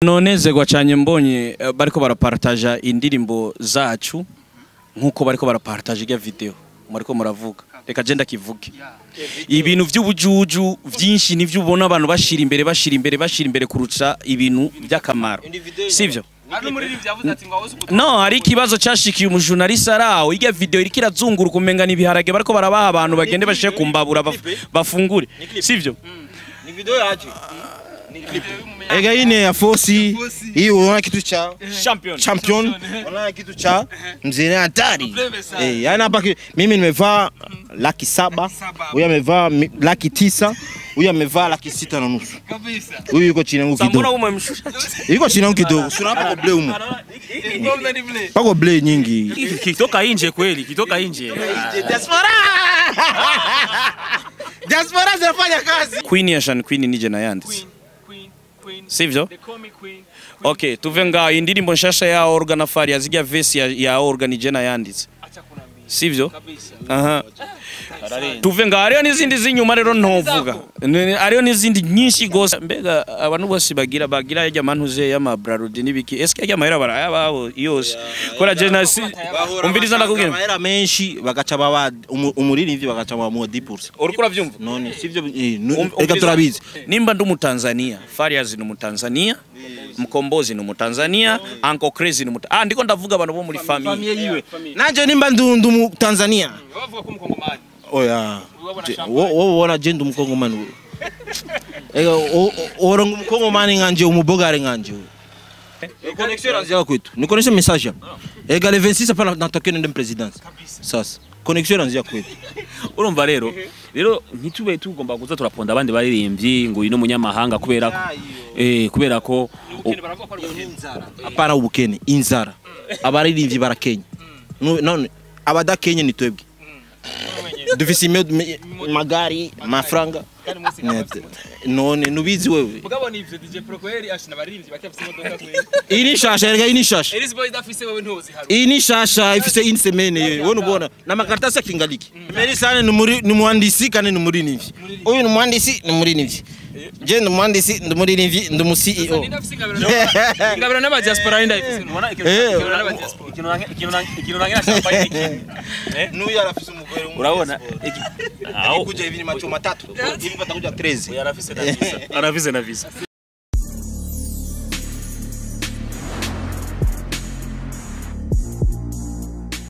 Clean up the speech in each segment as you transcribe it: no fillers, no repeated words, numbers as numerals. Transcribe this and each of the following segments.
Nonezerwa cyane mbonye bariko barapartager indirimbo zacu nkuko bariko barapartager ya video muriko muravuga reka je ndakivuge ibintu vy'ubujuju vyinshi nivyo ubona abantu bashira imbere kuruca ibintu by'akamaro sivyo no hari kibazo cyashikiye umujournaliste araho irya video iriko irazunguruka umenga nibiharage bariko barabaha abantu bagende bashe kumbabura bafungure sivyo ni video yaje ega ine ya Fosi hii unaona kitu cha champion unaona kitu cha mzee hatari yani hapa mimi nimevaa 700,000 huyu amevaa 900,000 huyu amevaa 650,000 kabisa huyu yuko chini yangu kidogo yuko chini yangu kidogo sura hapo bleu huko pako bleu nyingi kitoka nje kweli kitoka nje diaspora zinafanya kazi Queen ya Shan Queen nije na yanditse sivyo okay tuvenga indirimbo nshasha ya Organ Afari yazijya verse ya Organ nije na yanditse sivyo aha tuvenga ariyo nizindi zinyuma rero ntovuga ariyo nizindi nyinshi gose mbega abantu bose bagira yajya mantuze y'amabrarudi nibiki eske yajya mahera barayababo yose kora jenasi umviriza ndakubwira mahera menshi bagaca baba umuririmbyi bagaca baba mu 10% uriko uravyumva none sivyo ega turabizi nimba ndu Tanzania Fariaz ni Tanzania Mkombozi ni Tanzania Uncle Crazy ni ndiko ndavuga abantu bo muri family yiwe nanje nimba ndu Tanzania bavuga ko mukongomani oya wowe wana je ndu mukongomani ega orongo mukongomani nganje umubogare nganje connexion razia kwetu ni connexion message ega le 26 hapa natokene ndem president sasa connexion razia kwetu urumva rero ntitube tugomba kuza turaponda abandi baririmbyi ngo ino munyamahanga kubera ko apana ubukene inzara abaririmbyi barakenya none abadakenya ni twebwe dufise magari mafaranga none nubizi wewe mugabona ivyo DJ Procoeri ashina baririmbyi bakafise imodoka kwe ini shasha erega ini shasha Elis boy dafise wewe ntozi habi ini shasha ifise une semaine wewe ubona na makaratasi kingaliki meri sana ni muhandisi kandi ni murinivyi uyu ni muhandisi ni murinivyi je ni muhandisi ndi murinivyi ndi mu CEO ingabira n'aba diaspora inda ifise ubona ikintu nangira champagne nuyu arafise umugore urabona kuja hivi ni macho matatu hivi batakuja 13 arafise na visa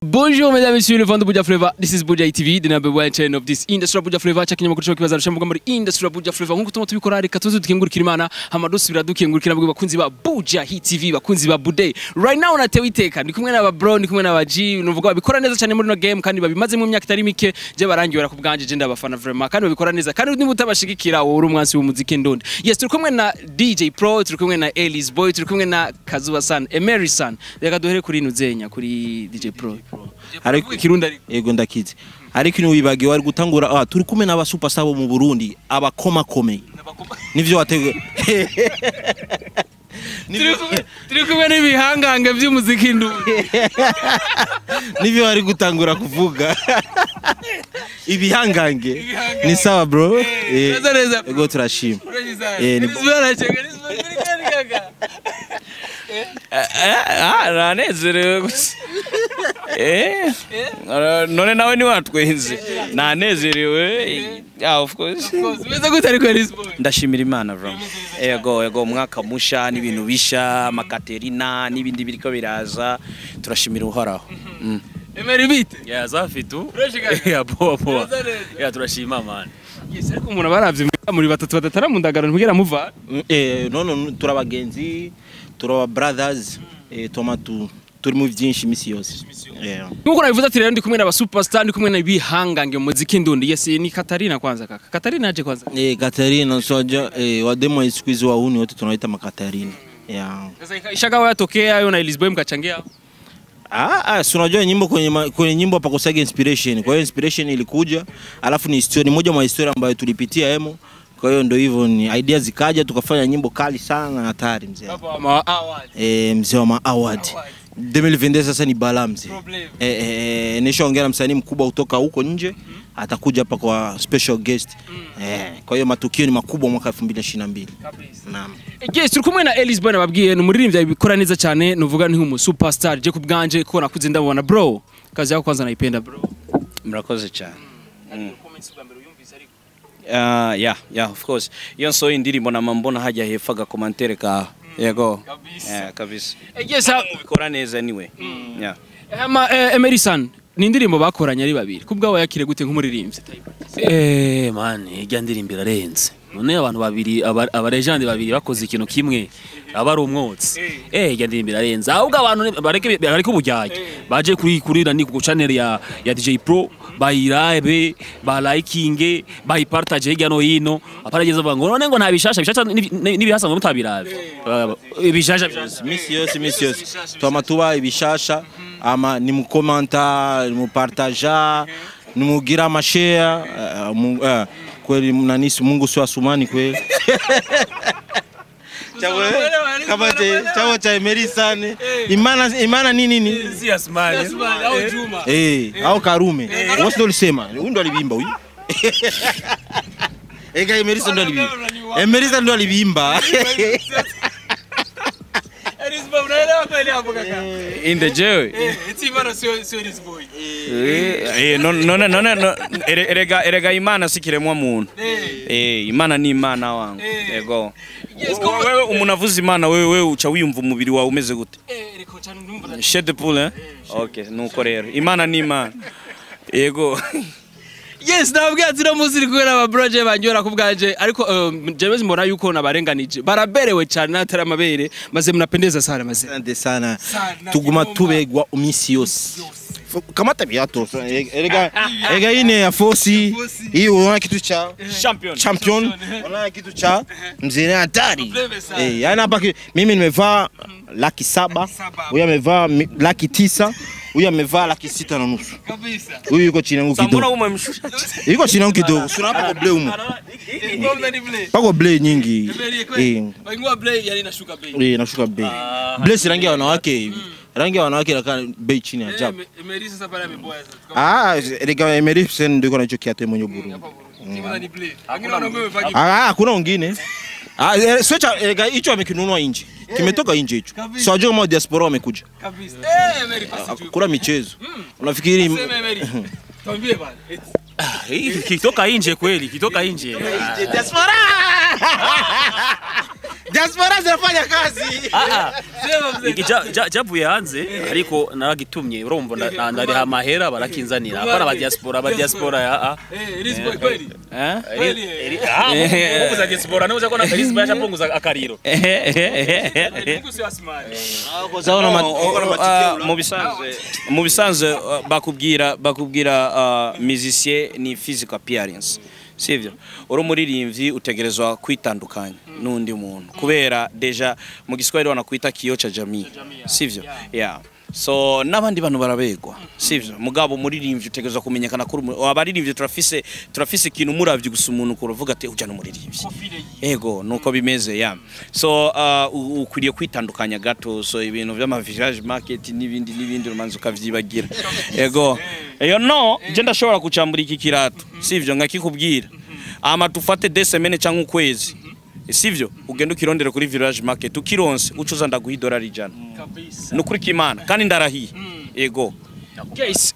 Bonjour mesdames et messieurs, le fan de Buja Flavor. This is Buja TV, the number one channel of this industry. Buja Flavor chakinyama kucho kibaza rushambuga muri industry Buja Flavor. Nkuko tuma tubikora reka tuzo dukengurikira Imana, hama dusubira dukengurikira mu bakunzi ba Buja TV, bakunzi ba Bude. Right now natewe iteka, ndi kumwe n'aba bro, ndi kumwe n'aba G, nuvuga babikora neza cyane muri no game kandi babimaze mu myaka itari mike, je barangiwera ku bwanje je ndabafana vraiment kandi babikora neza kandi niba utabashigikira wowe uri umwansi w'umuziki ndundi. Yes, turi kumwe na DJ Pro, turi kumwe na Elis Boy, turi kumwe na Kazuba San, Emery San. Reka duhere kuri Nuzenya kuri DJ Pro. Ariko kirundi yego ndakize ariko ino wibagiwe ari gutangura turi kumwe n'aba superstar bo mu Burundi abakoma komeye nivyo watege turi kumwe n'ibihangange by'umuziki ndundi nivyo ari gutangura kuvuga ibihangange ni sawa bro ego turashima ni nanezerewe none nawe ni watwenze nanezerewe of course meze gute ariko Elis Boy ndashimira Imana bro yego umwaka musha n'ibintu bisha makaterina n'ibindi biriko biraza turashimira uhoraho Emery bite ya zafitu ya poa ya turashima man yes ariko umuntu baravye muri batatu badatara mu ndagara ntugera muva none turabagenzi turaba brothers turi mu byinshi misi yose nuko nabivuze ati rero ndi kumwe n'aba superstar ndi kumwe n'abihangange mu muziki ndundi yes ni Katarina kwanza kaka Katarina aje kwanza Katarina soja wa demo isquiz wa uni wote tunaita makatarina sasa ishaka wao tokea yo na Elis Boy mkachangia si unajua nyimbo kwenye nyimbo hapa kosaga inspiration kwa hiyo inspiration ilikuja alafu ni story moja mwa historia ambayo tulipitia hemo kwa hiyo ndio hivyo ni idea zikaja tukafanya nyimbo kali sana hatari mzee hapo ma award mzee wa ma award 2022 sasa ni balamzi. Nishaongea msanii mkubwa kutoka huko nje, atakuja hapa kwa special guest. Kwa hiyo matukio ni makubwa mwaka 2022. Naam. Yes, turi kumwe na Ellis Boy nababwiye ni umuririmbyi abikora neza cyane, nuvuga ni nk'umu superstar je kubganje ko nakuze ndabona bro. Kazi yako kwanza naipenda bro. Murakoze cyane. Yeah, of course. Iyo nso indirimbo na mambona hajya hefaga commentaire ka yego. Kabisa. Yes, mubikora neza anyway. Yeah. Emerson ni indirimbo bakoranye ari babiri. Kubgawe yakire gute nk'umuririmbyi? Man, ijya ndirimbira renze. None abantu babiri abarejande babiri bakoze ikintu kimwe abari umwotsi. Ijya ndirimbira renze. Ahubwo abantu bareke ubujyaye. Baje kuri nani ku channel ya DJ Pro bayirabe balikinge bayipartage hirya no hino aparageza ngo none ngo ntabishasha nibihasa ngo mutabirabe ibishasha misi yose twamatuba ibishasha ama ni mukomanta ni mupartager ni mugira amashare kweli mnanisi Mungu sio asumani kweli Chawo cha Emerson imana nini si asmani au Juma au Karume wote ndio lisema huyu ndo alibimba huyu ega Emerson ndo alibimba Emerson ndo alibimba Ellis Boy unaelewa kweli hapo kaka in the jail eti mara sio Ellis Boy no erega imana sikiremwa muntu imana ni imana wangu yego wewe umunavuza imana wewe uca wiyumva umubiri wawe umeze gute reko cyane ndumva shed pool okay nuko rero imana ni imana yego Yes, nababwiye ati no muziri kubera aba broje banyora kubganje ariko James mbona yuko nabarenganije baraberewe cyane natara amabere maze mnapendeza sana maze asante sana tuguma tubegwa umisi yose kamata biato ega ine ya Fosi hii unaona kitu cha champion unaona kitu cha mzee hatari yani hapa mimi nimevaa 700,000 huyu amevaa 900,000 huyu amevaa 650,000 kabisa huyu yuko chini yangu kidogo mbona umemshusha yuko chini yangu kidogo sura hapo blue huko pako blue nyingi ingwa blue yani inashuka bei inashuka bei blue si rangi ya wanawake hivi rangi ya wanawake inakaa bei chini ya ajabu Emerson sasa pale ameboa rega Emerson ndio kuna hicho kiatu mwenye Burundi hakuna wengine switcha hicho amekinunua nje kimetoka nje hicho so ajua kama diaspora wamekuja kabisa kuna michezo unafikiri tuambie bana kitoka nje kweli kitoka nje diaspora zinafanya kazi jabu yanze ariko naragitumye urumva ndari amahera barakinzanira akora aba diaspora Ellis Boy kweli kuza diaspora nawe uza Ellis Boy yapunguza akariro sio asmani mu bisanzwe bakubwira musicien ni physical appearance sivyo uri umuririmbyi utegerezwa kwitandukanya nundi muntu kubera deja mu Giswahili wanakuita kiyo cha jamii sivyo yeah so nabandi bantu barabegwa sivyo mugabo umuririmbyi utegerezwa kumenyekana kuri abaririmbyi turafise ikintu muravye gusa umuntu kuruvuga ati ujana umuririmbyi ego nuko bimeze yeah so ukwiriye kwitandukanya gato so ibintu by'ama village market n'ibindi rumanzo kavyibagira ego eyo no je ndashobora kucambura iki kirato sivyo nkakikubwira ama tufate 2 semaines cyangwa ukwezi sivyo ugenda ukirondera kuri village market ukironse ucuza ndaguha $100 kabisa nukuri kimana kandi ndarahiye ego Guys,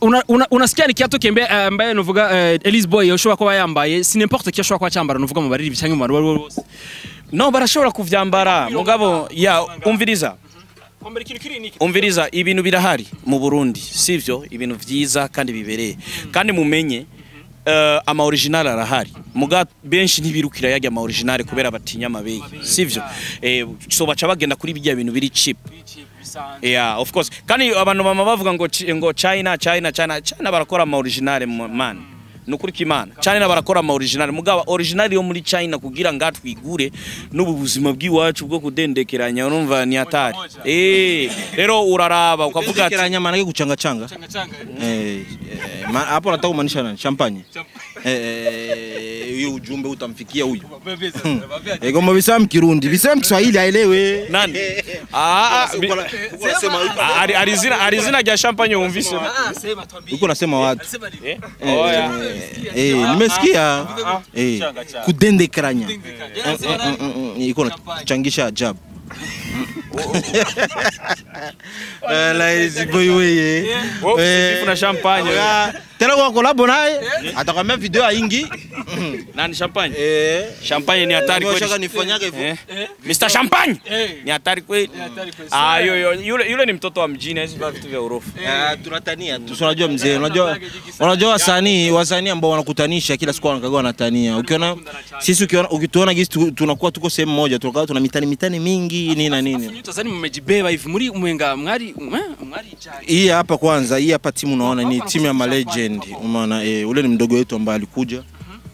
unasikia ni kiatu kembe ambaye nuvuga Ellis Boy yoshobora kuba yambaye si n'importe qui ashobora kuba cyambara nuvuga mu bariri cyangwa mu bantu bose no barashobora kuvyambara mugabo ya umviriza ibintu birahari mu Burundi sivyo ibintu vyiza kandi bibereye kandi mumenye ama original arahari muga benshi ntibirukira yajya ama original kubera batinya amabeyi sivyo so baca bagenda kuri bijya bintu biri cheap yeah of course kandi abantu mama bavuga ngo China barakora ama original man nukuri kimana China barakora ama original mugaba original yo muri China kugira ngatwigure n'ubu buzima bw'iwacu bwo kudendekeranya urumva ni hatari rero uraraba ukavuga ati kudendekeranya manake gucanga hapo nataka kumaanisha nani champagne Hiyo ujumbe utamfikia huyu. Kama bisam Kirundi, bisam Kiswahili aelewe. Nani? Arizina ya champagne umvise. Uko nasema watu. Nimesikia. Kudendekranya. Iko nachangisha ajabu. Lazy boy wewe. Kuna champagne. Tena kwa collab naye atakwambia video aingi. Nani champagne? Champagne ni hatari kweli. Unataka nifanyaje hivyo? Mr. Champagne. Ni hatari kweli. Yule ni mtoto wa mjini, hizo vitu vya urofu. Tunatania. Tunajua mzee, unajua wasanii ambao wanakutanisha kila siku wanakagua wanatania. Ukiona sisi ukituona gisi tunakuwa tuko sehemu moja, tunakaa tuna mitani mingi nini na nini. Tanzania mmejibeba hivi muri mwenga mwari hii hapa kwanza, hii hapa timu unaona ni timu ya legend. Umeona ule ni mdogo wetu ambaye alikuja.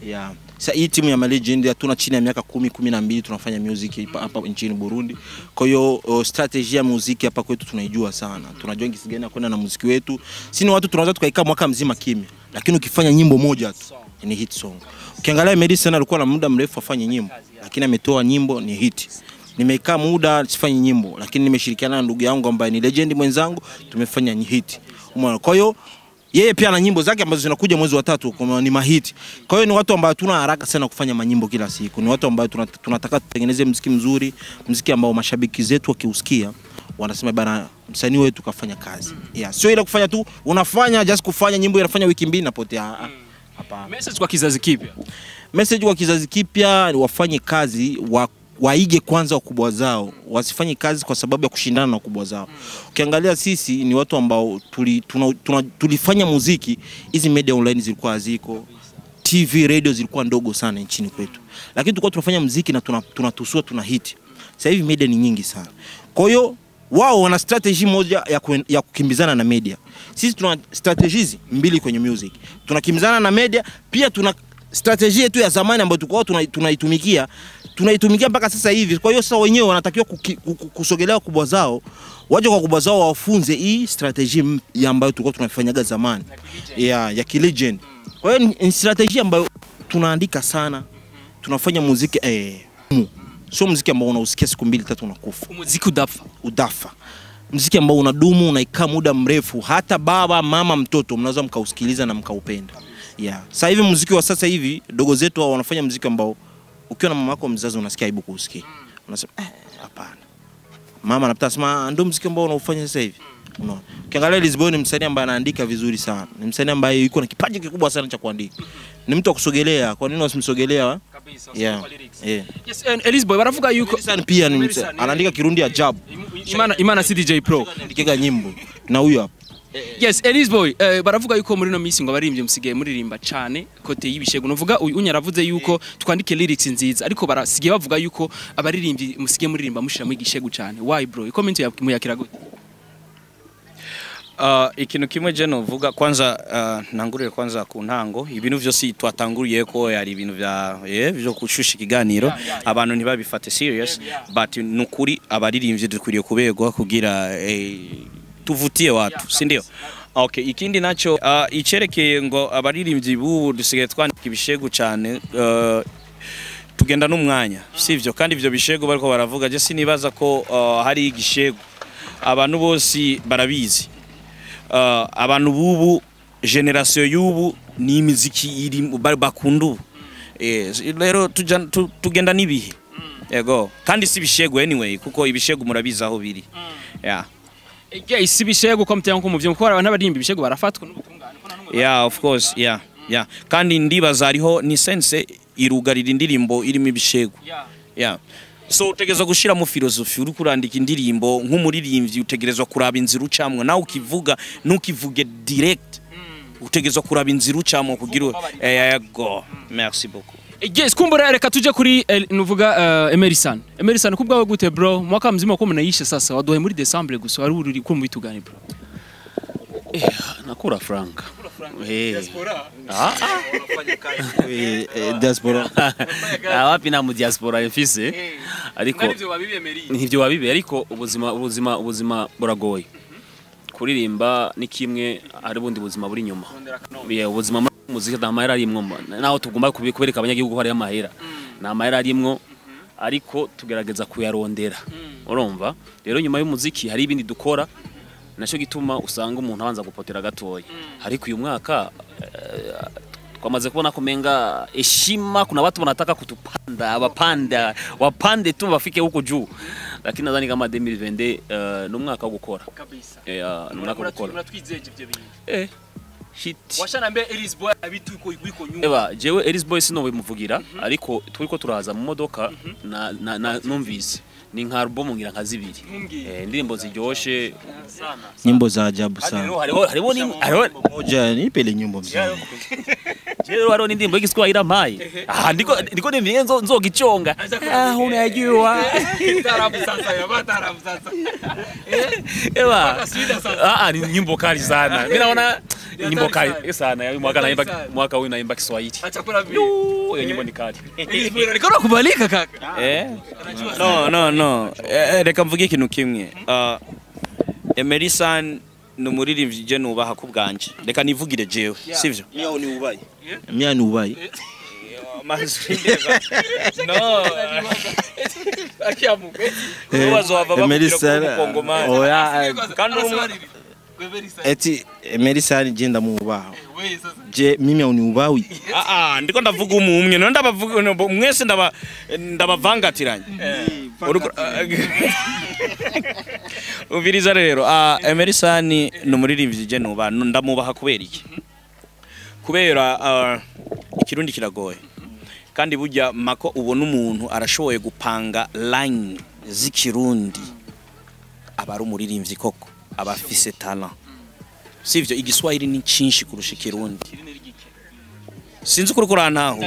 Yeah. Sasa hii timu ya legend hatuna chini ya miaka 10-12 tunafanya music hapa nchini Burundi. Kwa hiyo strategy ya muziki hapa kwetu tunaijua sana. Tunajua jinsi gani ya kwenda na muziki wetu. Sisi watu tunaweza tukaikaa mwaka mzima kimya, lakini ukifanya nyimbo moja tu ni hit song. Ukiangalia Medicine alikuwa na muda mrefu afanye nyimbo, lakini ametoa nyimbo ni hit. Nimekaa muda sifanye nyimbo, lakini nimeshirikiana na ndugu yangu ambaye ni legend mwenzangu, tumefanya hit. Umeona? Kwa hiyo yeye pia ana nyimbo zake ambazo zinakuja mwezi wa 3 kama ni mahiti. Kwa hiyo ni watu ambao tuna haraka sana kufanya manyimbo kila siku. Ni watu ambao tunataka tutengeneze muziki mzuri, muziki ambao mashabiki zetu wakiusikia wanasema bana msanii wetu kafanya kazi. Yeah, sio ile kufanya tu unafanya just kufanya nyimbo inafanya wiki 2 inapotea. Hapana. Message kwa kizazi kipya. Message kwa kizazi kipya wafanye kazi waige kwanza wakubwa zao, wasifanye kazi kwa sababu ya kushindana na wakubwa zao. Ukiangalia sisi ni watu ambao tulifanya muziki, hizi media online zilikuwa haziko, TV, radio zilikuwa ndogo sana nchini kwetu. Lakini tulikuwa tunafanya muziki na tunatusua tuna hit. Sasa hivi media ni nyingi sana. Kwa hiyo wao wana strategy moja ya kukimbizana na media. Sisi tuna strategies mbili kwenye music. Tunakimbizana na media, pia tuna strategy yetu ya zamani ambayo tulikuwa tunaitumikia mpaka sasa hivi. Kwa hiyo sasa wenyewe wanatakiwa kusogelea kubwa zao, waje kwa kubwa zao wafunze hii strategy ambayo tulikuwa tunafanyaga zamani ya kilegend. Kwa hiyo ni strategy ambayo tunaandika sana, tunafanya muziki sio muziki ambao unausikia siku 2-3 unakufa. Muziki udafa. Muziki ambao unadumu, unaikaa muda mrefu, hata baba, mama, mtoto mnaweza mkausikiliza na mkaupenda. Yeah. Sasa hivi muziki wa sasa hivi dogo zetu wao wanafanya muziki ambao ukiwa na mama yako mzazi unasikia aibu kusikia. Unasema hapana. Mama anapata sema ndio muziki ambao unaufanya sasa hivi. Unaona. Ukiangalia Lisbon ni msanii ambaye anaandika vizuri sana. Ni msanii ambaye yuko na kipaji kikubwa sana cha kuandika. Ni mtu wa kusogelea. Kwa nini usimsogelea? Kabisa. Yeah. Yes, Lisbon baravuga yuko sana pia ni anaandika Kirundi ajabu. Imana CDJ Pro. Andika nyimbo. Na huyo hapa. Yes, Elisboy, baravuga yuko muri no misi ngo baririmbye musigaye muririmba cyane kote y'ibishego. Novuga unyaravuze yuko twandike lyrics nziza, ariko barasigaye bavuga yuko abaririmbye musigaye muririmba mushira mu igishego cyane. Why bro? Comment yakira gute? Ikintu kimwe je novuga kwanza ntangurire kwanza ku ntango ibintu byose twatanguriye ko yari ibintu byo kushusha ikiganiro abantu ntibabifate serious but nukuri abaririmbye dukwiriye kubegwa kugira tuvutie watu, si ndio? Okay, ikindi nacho icerekeye ngo abaririmbyi bubu dusigaye twandika ibishego cyane tugenda n'umwanya, sivyo? Kandi ivyo bishego bariko baravuga je sinibaza ko hari igishego abantu bose barabizi. Abantu bubu generation y'ubu ni imiziki iri bakundu. Rero tugenda nibihe. Yego. Kandi si bishego anyway kuko ibishego murabiza aho biri. Yeah. Isi bishego kwa mtyango ko muvyo mukora abantu barimba ibishego barafatwa n'ubutungane. Yeah, of course. Yeah. Kandi ndibaza ariho ni sense irugarira indirimbo irimo ibishego. Yeah. So utegerezwa gushira mu philosophy uri kurandika indirimbo nk'umuririmbyi utegerezwa kuraba inzira ucamwe nawe ukivuga nukivuge direct utegerezwa kuraba inzira ucamwe kugira yego. Merci beaucoup. Yes, kumbura reka tuje kuri nuvuga Emerson kubwawe gute bro? Mwaka mzima ko mnayisha sasa wadohe muri December gusa wari uri ko mubitugane bro. Nakura frank. Diaspora. Unafanya kazi diaspora. Wapi na mu diaspora mfise? Ariko nivyo wabibe ariko ubuzima buragoye. Kuririmba ni kimwe ari bundi buzima buri nyuma. Ubuzima muziki nta mahera arimwo naho tugomba kubereka abanyagihugu ko hari amahera nta mahera arimwo ariko tugerageza kuyarondera urumva rero nyuma y'umuziki hari ibindi dukora naco gituma usanga umuntu abanza gupotera gatoya ariko uyu mwaka twamaze kubona kumenga heshima kuna watu wanataka kutupanda wapande tu wafike huko juu lakini nadhani kama 2022 no mwaka wo gukora kabisa no mwaka wo gukora muratwizeje ivyo bintu shit washanambe Elise Boy abitu iko nyuma eba jewe Elise Boy sino bimuvugira ariko turiko turaza mu modoka na numvise ni nka album ngira nka zibiri indirimbo ziryoshe sana nyimbo za ajabu sana hariho moja nipele nyimbo mzima Jero hariho indirimbo y'Igiswahili amaye ndiko nimye nzogiconga unajua tarabu sasa eba ni nyimbo kali sana mimi naona nyimbo kali sana mwaka huu naimba Kiswahili acha kuna vile hiyo nyimbo ni kali niko nakubalika kaka no reka mvuge ikintu kimwe Emerson numuririmbyi je nubaha ku bwanje reka nivugire jewe sivyo mia ni ubaye no akiamu Emerson oya kandi eti Emerson je ndamubaha je mimi uniubawi ndiko ndavuga umwe no ndabavuga mwese ndabavangatiranye ubiriza rero Emerson numuririmbyi je nuba ndamubaha kubera iki kubera ikirundi kiragoye kandi burya mako ubona umuntu arashoboye gupanga line z'ikirundi abari umuririmbyi koko abafise talent sivyo Igiswahili ni cinshi kurusha ikirundi sinzi kuri kurantaho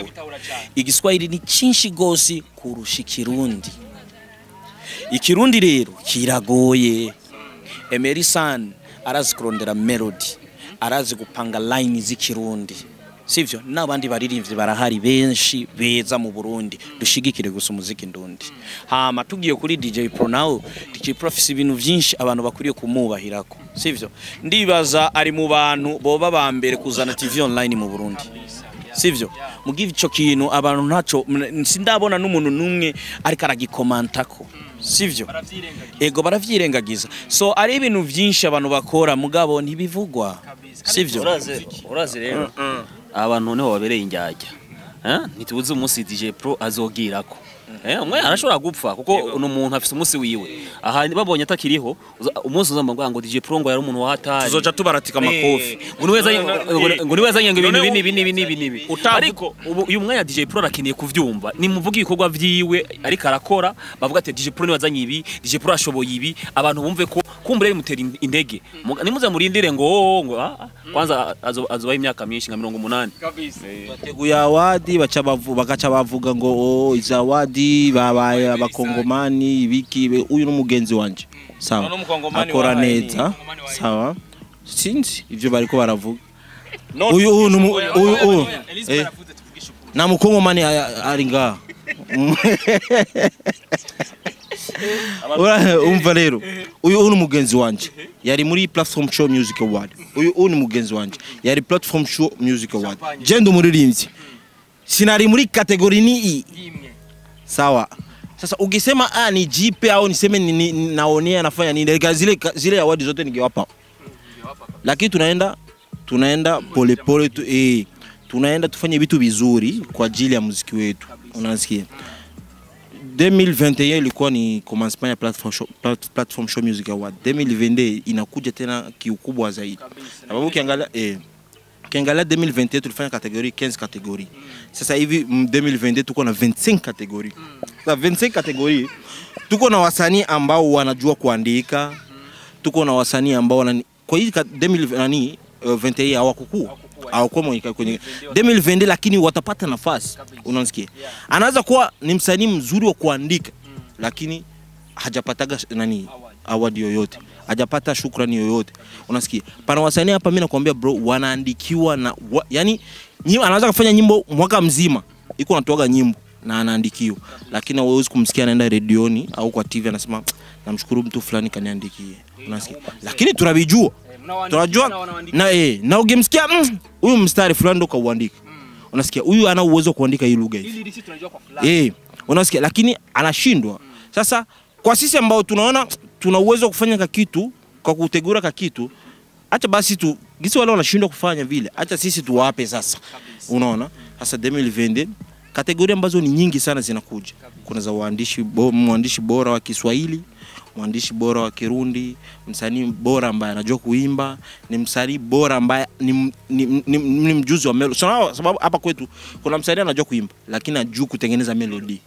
Igiswahili ni cinshi gose kurusha ikirundi ikirundi rero kiragoye Emerson arazi kurondera melody arazi gupanga line z'ikirundi sivyo nabandi baririmbyi barahari benshi beza mu Burundi dushigikire gusa umuziki ndundi hama tugiye kuri DJ Pro nawo DJ Pro afise ibintu byinshi abantu bakuriye kumubahirako sivyo ndibaza ari mu bantu boba bambere kuzana TV online mu Burundi sivyo mugive ico kintu abantu ntaco sindabona n'umuntu numwe ariko aragikomantako sivyo ego baravyirengagiza so ari ibintu byinshi abantu bakora mugabo ntibivugwa sivyo uraze rero abantu niho babereye injyajya ntitubuze umunsi DJ Pro azogirako umwe arashobora gupfa kuko uno muntu afise umunsi wiwe aha babonye atakiriho umunsi uzamba ngo DJ Pro ngo yari umuntu wahatari tuzoja tubaratika amakofi ngo niweza nyanga ibintu bini ariko uyu mwanya DJ Pro rakiniye kuvyumva nimuvuga ibikorwa vyiwe ariko arakora bavuga ati DJ Pro niwazanye ibi DJ Pro ashoboye ibi abantu bumve ko kumbure mutera indege nimuze murindire ngo kwanza azoba imyaka myinshi nka 80 kabisa bateguye awadi bakaca bavuga ngo izawadi babaye abakongomani ibiki uyu n'umugenzi wanje sawa akora neza sawa sinzi ivyo bariko baravuga uyu na mukongomani ari ngaha umva rero uyu n'umugenzi wanje yari muri Platform Show Music Award uyu ni mugenzi wanje yari Platform Show Music Award je ndumuririmbyi sinari muri kategori ni sawa sasa ukisema ni jipe au niseme naonea nafanya nini zile award zote ningewapa lakini tunaenda pole pole tunaenda tufanye vitu vizuri kwa ajili ya muziki wetu unasikia 2021 ilikuwa ni commencement ya Platform Show Music Award 2022 inakuja tena kiukubwa zaidi sababu ukiangalia Kiangalia 2021 tulifanya kategori 15 kategori. Sasa hivi 2022 tuko na 25 kategori. Sasa 25 kategori tuko na wasanii ambao wanajua kuandika. Tuko na wasanii ambao kwa hii 2021 hawakukua. Hawakuwa kwenye 2022 lakini watapata nafasi. Unasikia? Anaweza kuwa ni msanii mzuri wa kuandika lakini hajapataga award yoyote. Hajapata shukrani yoyote. Unasikia? Pana wasanii hapa mimi nakwambia bro wanaandikiwa na yani anaweza kufanya nyimbo mwaka mzima. Iko natoaga nyimbo na anaandikiwa, lakini huwezi kumsikia anaenda redioni au kwa TV anasema namshukuru mtu fulani kaniandikie, unasikia. Lakini tunabijua, tunajua na ukimsikia huyu mstari fulani ndo kauandika, unasikia huyu ana uwezo kuandika hii lugha hivi, unasikia, lakini anashindwa. Sasa kwa sisi ambao tunaona tuna uwezo kufanya kitu kwa kutegura kitu, acha basi tu gisi wale wanashindwa kufanya vile, acha sisi tuwape sasa. Unaona? Sasa 2020 kategoria ambazo ni nyingi sana zinakuja. Kuna za mwandishi bora wa Kiswahili, mwandishi bora wa Kirundi, msanii bora ambaye anajua kuimba, ni msanii bora ambaye ni mjuzi wa melody. Sababu hapa kwetu kuna msanii anajua kuimba lakini hajui kutengeneza melody.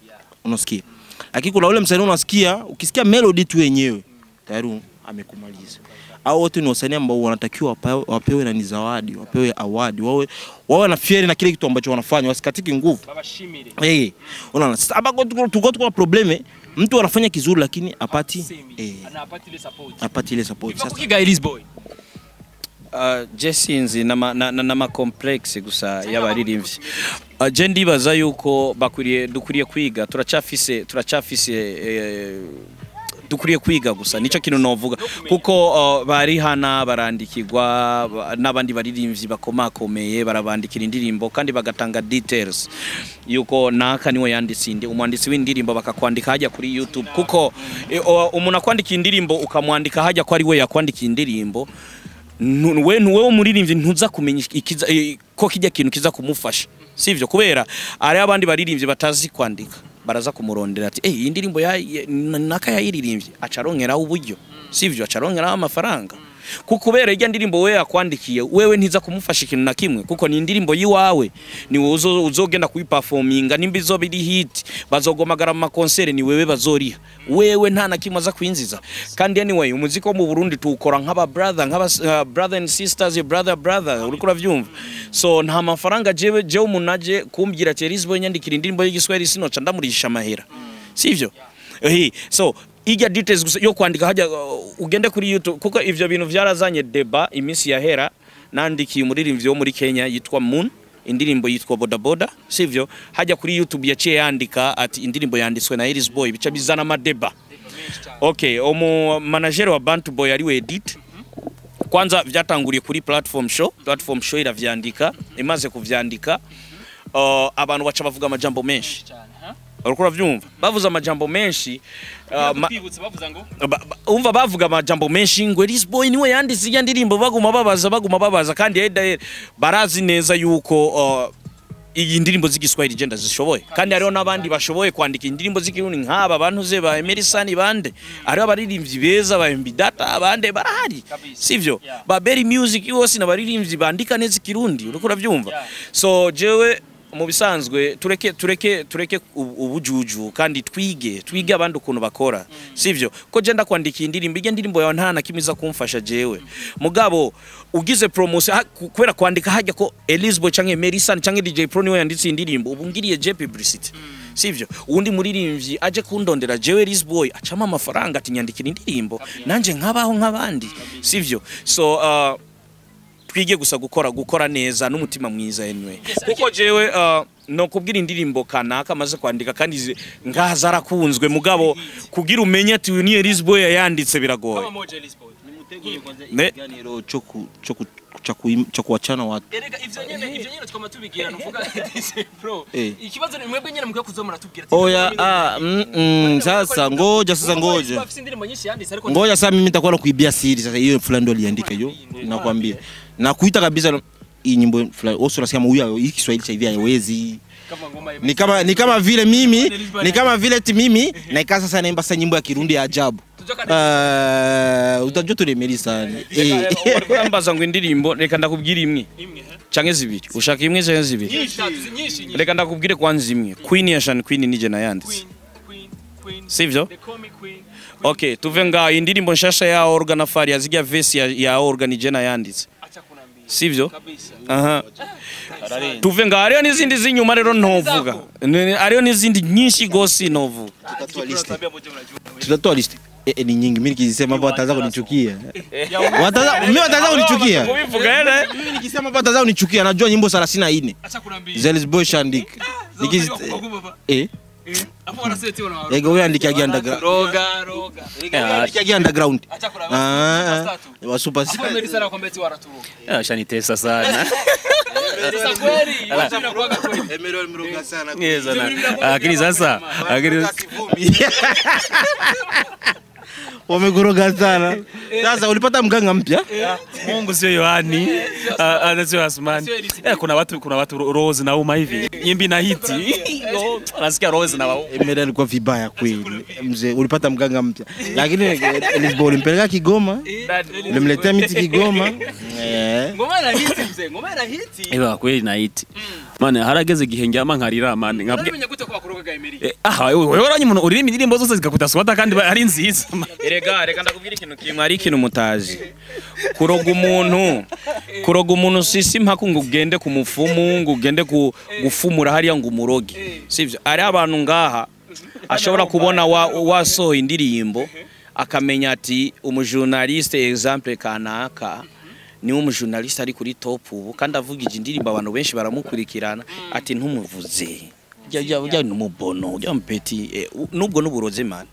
Unasikia? Lakini kuna ule msanii unasikia, ukisikia melody tu yenyewe tayari amekumaliza. Hao wote ni wasanii ambao wanatakiwa wapewe na ni zawadi, wapewe award, wawe na fieri na kile kitu ambacho wanafanya, wasikatiki nguvu. Unaona, sasa hapa tuko kwa probleme, mtu anafanya kizuri lakini apati ile support. Sasa kukiga Elise Boy Jessinzi na complex gusa y'abaririmbyi. Je ndibaza yuko dukuriye kwiga, turacafise dukuriye kwiga gusa, nico kintu novuga kuko bari hana barandikirwa n'abandi baririmbyi bakomakomeye, barabandikira indirimbo kandi bagatanga details yuko naka niwe yanditsinde, umwanditsi w'indirimbo bakakwandika hajya kuri YouTube, kuko umuntu akwandika indirimbo ukamwandika hajya ko ari we yakwandika indirimbo, wewe umuririmbyi ntuza kumenya ko kijya kintu kiza kumufasha, sivyo? Kubera ari abandi baririmbyi batazi kwandika baraza kumurondera ati iyi ndirimbo naka yayiririmbye acarongera uburyo, sivyo? Acarongera amafaranga, kukubera ijya ndirimbo wewe yakwandikiye wewe ntiza kumufasha ikintu na kimwe, kuko ni indirimbo yiwawe, ni wowe uzogenda kuyiperforminga, nimba izobiri hit bazogomagara mu concert, ni wewe bazoriha, wewe nta na kimwe aza kwinziza. Kandi anyway umuziki wo mu Burundi tuwukora nk'aba brother and sisters, brother uriko uravyumva. So nta mafaranga jewe umunaje kumbwira ati Elise Boy nyandikira indirimbo y'igiswahili sinoca ndamurisha amahera, sivyo? So ijya details yo kwandika hajya ugende kuri YouTube, kuko ivyo bintu vyarazanye deba iminsi yahera. Nandikiye umuririmbyi wo muri Kenya yitwa Moon, indirimbo yitwa Boda Boda, sivyo? Hajya kuri YouTube yaciye yandika ati indirimbo yanditswe na Elise Boy, bica bizana amadeba. Okay, manager wa Bantu Boy ari we edit. Kwanza vyatanguriye kuri platform show iravyandika, imaze kuvyandika abantu baca bavuga amajambo menshi. Urukura vyumva bavuza amajambo menshi, umva bavuga amajambo menshi ngo Elise Boy niwe yanditse ya ndirimbo, baguma babaza kandi barazi neza yuko iyi ndirimbo z'igiswahili genda zishoboye, kandi hariho nabandi bashoboye kwandika indirimbo z'ikirundi nk'aba bantu ze ba Emerson bande, hariho abaririmbyi beza ba MB Data bande barahari, sivyo? Ba Berry Music yose n'abaririmbyi bandika neza ikirundi, urukura vyumva. So jewe mu bisanzwe tureke ubujuju kandi twige abandi ukuntu bakora, sivyo? Ko je ndakwandika indirimbo yawe nta na kimiza kumfasha jewe, mugabo ugize promotion kubera kwandika hajya ko Elise Boy canke Emerson canke DJ Pro niwe yanditse indirimbo, ubu ngiriye je publicity, sivyo? Undi muririmbyi aje kundondera jewe Elise Boy acama amafaranga ati nyandikira indirimbo nanje nkabaho nk'abandi, sivyo? So twige gusa gukora neza n'umutima mwiza anyway, kuko jewe no kubwira indirimbo kanaka maze kwandika kandi ngaza arakunzwe, mugabo kugira umenye ati ni Elise Boy yanditse biragoye. Ikiganiro cyo kuachana watu. Erega ivyo nyene twama tubigira nuvuga bro. Ikibazo ni mwebwe nyene mukwiye kuzomura tubwira. Oya sasa ngoja. Ngoja sasa mimi nitakuwa nakuibia siri sasa, hiyo fulani ndio aliandika hiyo, nakwambia. Na kuita kabisa hii nyimbo fulani wote unasema huyu hii Kiswahili cha hivi haiwezi. Ni kama vile mimi, mimi na ikaza sasa naimba sasa nyimbo ya Kirundi ya ajabu. Utajua turemeri sana. Mbaza ngo indirimbo reka ndakubwira imwe canke zibiri, ushaka imwe canke zibiri? Reka ndakubwire kwanza imwe. Queen ya Sean Queen nije nayanditse, sivyo? Okay, tuve nga indirimbo nshasha ya Organ Afari yazijya verse ya Organ nije nayanditse, sivyo? Tuve nga ariyo n'izindi zinyuma rero ntovuga, ariyo n'izindi nyinshi gose ntovuga. Tutatoa list ni nyingi, mimi nikisema hapo wataanza kunichukia. Wataanza kunichukia. Kubivuga ele. Mimi nikisema hapo wataanza kunichukia, najua nyimbo 34. Acha kunaambia. Elise Boy shandika. nikizi ego uyandika underground roga yandika underground wa super hapo Melissa kwambeti waraturuka Shanitesa sana. sasa kweli Emerald mroga sana Lakini sasa wamegoroga sana. Sasa ulipata mganga mpya? Mungu sio Yohani, sio Asmani. Kuna watu Rose na Uma hivi. Nyimbi na hiti. Nasikia Rose na Uma. Emerald alikuwa vibaya kweli. Mzee ulipata mganga mpya. Lakini Lisbon ulimpeleka Kigoma. Ulimletea miti Kigoma. ngoma na hiti mzee, ngoma na hiti Ewa kweli na hiti. Mane harageze gihe ama nkarira mane ngabwe. Namenye gute kwa kuroga Emery. Wewe uranye umuntu urimi indirimbo zose zikakutaswata kandi ari nziza. Reka ndakubwira ikintu kimwe ari ikintu mutazi. Kuroga umuntu sisi mpaka ngo ugende ku mufumu ngo ugende gufumura hariya ngo umuroge. Sivyo ari abantu ngaha ashobora kubona wasohoye indirimbo akamenya ati umujournaliste exemple kanaka ni umujournaliste ari kuri top ubu kandi avugije indirimbo abantu benshi baramukurikirana ati ntumuvuze jya numubono jya mpeti nubwo nuburoze man.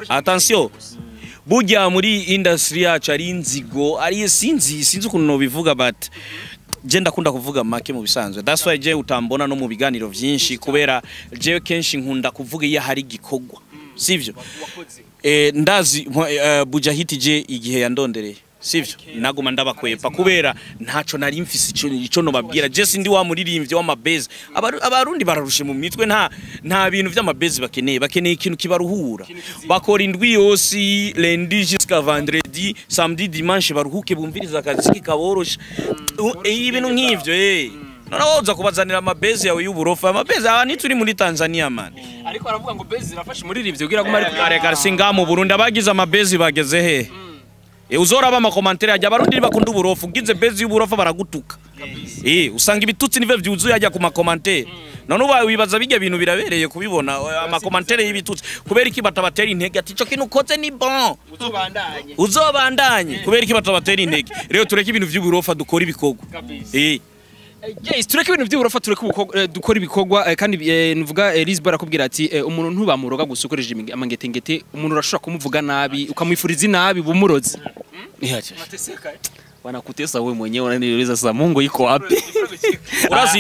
Attention burya muri industry yacu ari inzigo ari sinzi ukuntu no bivuga but je ndakunda kuvuga make mu bisanzwe. That's why je utambona no mu biganiro byinshi kubera je kenshi nkunda kuvuga iyo hari gikogwa sivyo. Ndazi Bujahiti je igihe yandondereye sivyo naguma ndabakwepa kubera ntaco nari mfise ico no babwira je sindi wa muririmbye w'amabase. Abarundi bararushe mu mitwe nta bintu vy'amabase bakeneye ikintu kibaruhura bakora indwi yose lundi jusqu'à vendredi samedi dimanche baruhuke bumviriza akazi kaborosha ibintu nk'ivyo Noza kubazanira amabase yawe y'uburofa amabase abani turi muri Tanzania man. Ariko aravuga ngo base zirafashe muri rivyo kugira ngo ari kare singa mu Burundi abagize amabase bageze he uzoraba amakomantere ajya abarundi bakunda uburofu ugize base y'uburofa baragutuka usanga ibitutsi nive vyuzuye ajya ku makomantere none uba wibaza bijya bintu birabereye kubibona amakomantere y'ibitutsi kubera iki batabatera intege ati cyo kintu ukoze ni bon uzobandanye kubera iki batabatera intege rero tureke ibintu vy'uburofa dukora ibikogwa Yes, tureke ibintu by'uburofa dukora ibikogwa kandi nvuga Lisbon arakubwira ati umuntu ntubamuroga gusukoreje amangetengete umuntu urashobora kumuvuga nabi ukamwifuriza nabi bumurozi. Wanakutesa wewe mwenyewe unaniuliza sasa Mungu iko wapi?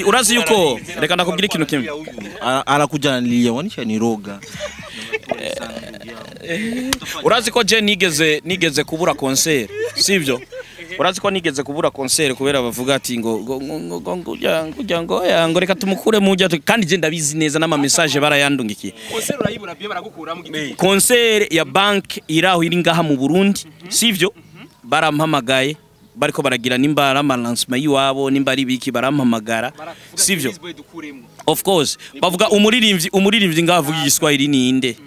Urazi yuko reka ndakubwira ikintu kimwe. Anakuja nilia wanisha niroga. Urazi ko je nigeze kubura concert sivyo? Urazi ko nigeze kubura concert kubera bavuga ati ngo reka tumukure mujya kandi je ndabizi neza n'ama message barayandungikiye. Concert urayibura bye baragukura mu giti. Concert ya bank iraho iri ngaha mu Burundi sivyo? Barampamagaye bariko baragira nimba aramanasma yiwabo nimba ari biki barampamagara sivyo? Of course bavuga umuririmbyi ngavuga igiswahili ni inde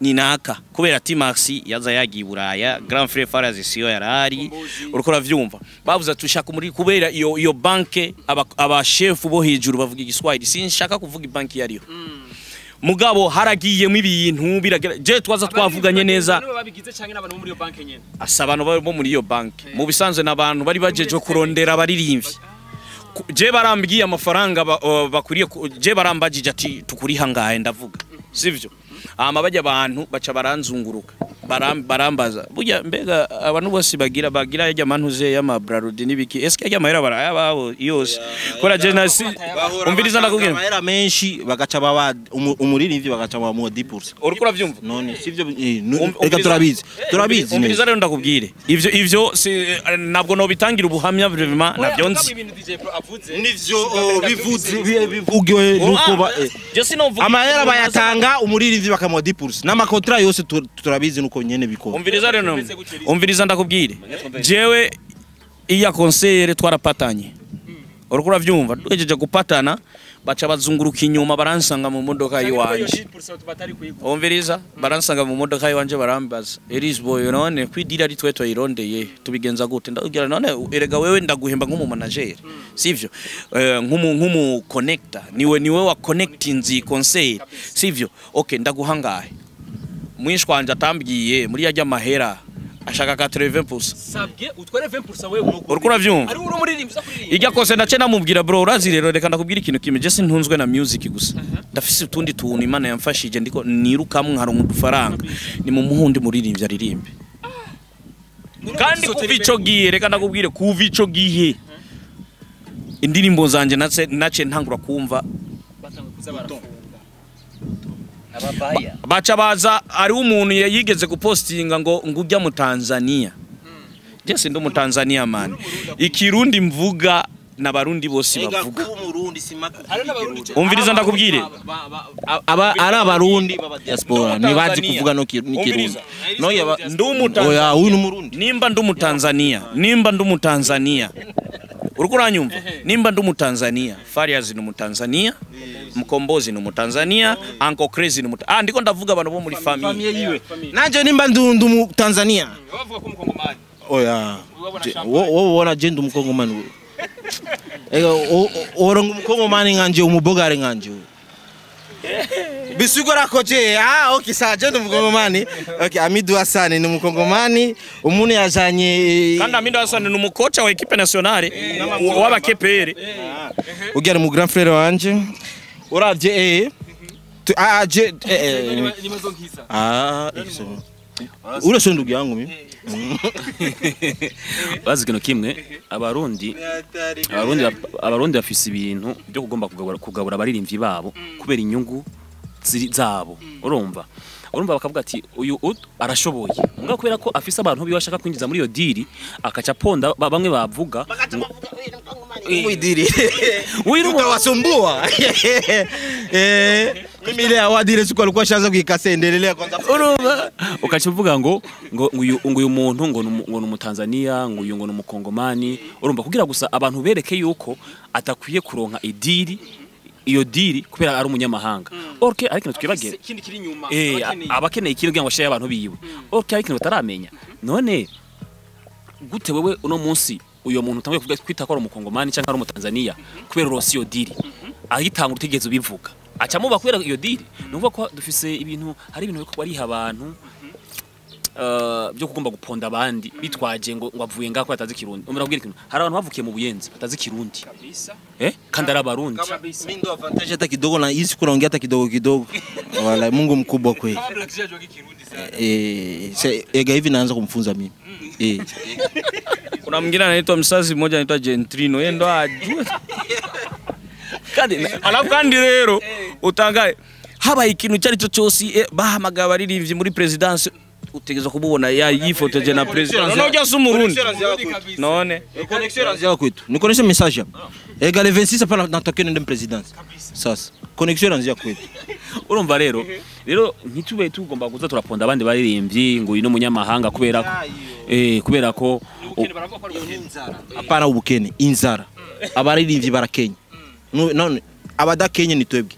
ni naka kubera T-Max yaza yagiye Buraya Grand Frère Farazisiyo yarari urukora vyumva bavuza tushaka muri kubera iyo banke aba chef bo hejuru bavuga igiswahili sinshaka kuvuga banki yariyo mugabo haragiye mu ibintu biragera je twaza twavuganye neza babigize canke n'abantu muri iyo banke nyene asabano bo muri iyo banke mu bisanzwe n'abantu bari bajeje kurondera abaririmbyi je barambwiye amafaranga bakuriye je barambagije ati tukuri hangaye ndavuga sivyo bajya abantu baca baranzunguruka barambaza burya mbega abantu bose bagira yajya mantuze y'amabrarudi nibiki eske yajya mahera barayababo yose kora jenasi umviriza ndakubwira mahera menshi bagaca baba umuririmbyi bagaca baba mu 10%. Urukura vyumva none sivyo reka turabizi umviriza rero ndakubwire ivyo nabwo no bitangira ubuhamya vraiment navyo nzi nivyo bivugiwe nuko amahera bayatanga umuririmbyi bakamuha 10% n'amakontra yose turabizi nuko nyene bikora. Umviriza ndakubwire jewe iya concert twarapatanye urukura vyumva duhejeje gupatana baca bazunguruka inyuma baransanga mu modoka yiwanje umviriza baransanga mu modoka yiwanje barambaza Lisbon none kwidira ari twetwa irondeye tubigenza gute ndagira none erega wewe ndaguhemba nk'umu manager sivyo nk'umu connector niwe wa connecting zi concert sivyo okay ndaguhangaye mwishwanje atambwiye muri yajya mahera ashaka 80%. sabye utware 20% wewe Uriko uravyumva? ari uri muri rimwe Ijya kose ndace namubwira bro urazi rero reka ndakubwira ikintu kimwe je sintunzwe na music gusa. Ndafise utundi tuntu Imana yamfashije ndiko nirukamwe nkaronka udufaranga. Ni mu muhundi muririmbye aririmbe. Kandi kuva ico gihe reka ndakubwire kuva ico gihe indirimbo zanje nace ntangura kumva baca baza ari umuntu yigeze gupostinga ngo ngujya mu Tanzania. Je sindi mu Tanzania man. Ikirundi mvuga n'abarundi bose bavuga. Umviriza ndakubwire. Ari abarundi baba diaspora nibazi kuvuga no kirundi. No yaba oya uyu n'umurundi. Nimba ndumu Tanzania. Uriko uranyumva? Nimba ndumu Tanzania, Fariaz ni mu Tanzania, Mkombozi ni mu Tanzania, Uncle Crazy ni mu ndiko ndavuga abantu bo muri famille yiwe. Nanje nimba ndumu Tanzania. bavuga ko umukongomani Oya. Wowe ubona je ndumukongomani. Orongo umukongomani nganje umubogare nganje. Bisigura ko je okay saje ndumukongomani. Okay Amidu Hassan ni umukongomani umuntu yajanye kandi Amidu Hassan ni umukocha wa equipe nationale w'aba KPR. Ugera mu grand frère wanje. Uravye je nimazo nkisa ule so ndugu yangu mimi. bazi kino kimwe abarundi bafise ibintu byo kugomba kugabura abaririmbyi babo kubera inyungu zabo urumva bakavuga ati uyu arashoboye ngo kubera ko afise abantu bibashaka kwinjiza muri iyo diri akaca ponda bamwe bavuga Mwidiri. Utawasumbua. Mimi ile awadire siku alikuwa shaza kuikase endelea kwanza. Urumva ukaca uvuga ngo uyu muntu ngo mu Tanzania ngo uyu ngo n'umukongomani urumva kugira gusa abantu bereke yuko atakwiye kuronka iyo diri kubera ari umunyamahanga. Okay ariko twibagere kindi kiri nyuma abakeneye ikintu kugira ngo ashaye abantu biwe. Okay ariko bataramenya none gute wewe uno munsi uyo muntu utangiye kuvuga kwita ko ari umukongomani cyangwa ari umutanzania kubera Rosio diri ahitanga urutegezo bivuga aca muba kubera iyo diri numva ko dufise ibintu hari ibintu biko bari abantu byo kugomba guponda abandi bitwaje ngo avuye ngako atazi kirundi umurabwira ikintu hari abantu bavukiye mu Buyenzi batazi kirundi kabisa kandi ari abarundi mimi ndo avantage hata kidogo na hizi kunaongea hata kidogo wala Mungu mkubwa kweli ega hivi naanza kumfunza mimi kuna mwingine anaitwa msazi mmoja anaitwa Gentrino yeye ndo ajue kandi alafu kandi rero utangaye haba ikintu cyari cyo cyose bahamagara baririmbye muri presidence utegeza kububona yifotoje na president no jya sumurundi none connexion zao kwetu ni connexion message ega le 26 hapa natokea nende presidence sasa connexion zao kwetu urumva rero ntitube tugomba kuza turaponda abandi baririmbyi ngo ino munyamahanga kubera ko hapana ubukene inzara abaririmbyi barakenya none abadakenye ni twebwe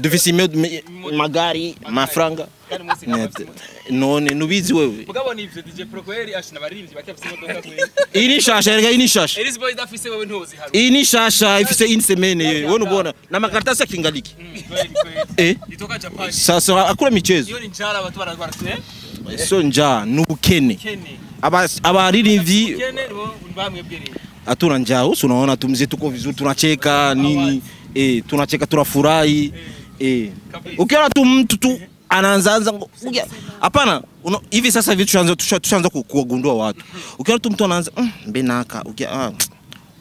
dufise magari mafaranga none nubizi wewe mugabona ivyo DJ Procoeri ashina baririmbyi bakafise imodoka kwe ini shasha ini shasha Elise Boy dafise wewe ntozi haru ini shasha ifise insemene wewe ubona na makaratasi akingaliki itoka Japan sasa akura michezo iyo ni njara watu baratse so njaa nubukene abaririmbyi bamwebwere atuna njaa uso unaona tumze tuko vizuri tunacheka nini tunacheka turafurahi ukiona tu mtu tu anaanza hapana hivi sasa hivi tushaanza kuwagundua watu ukiona tu mtu anaanza mbenaka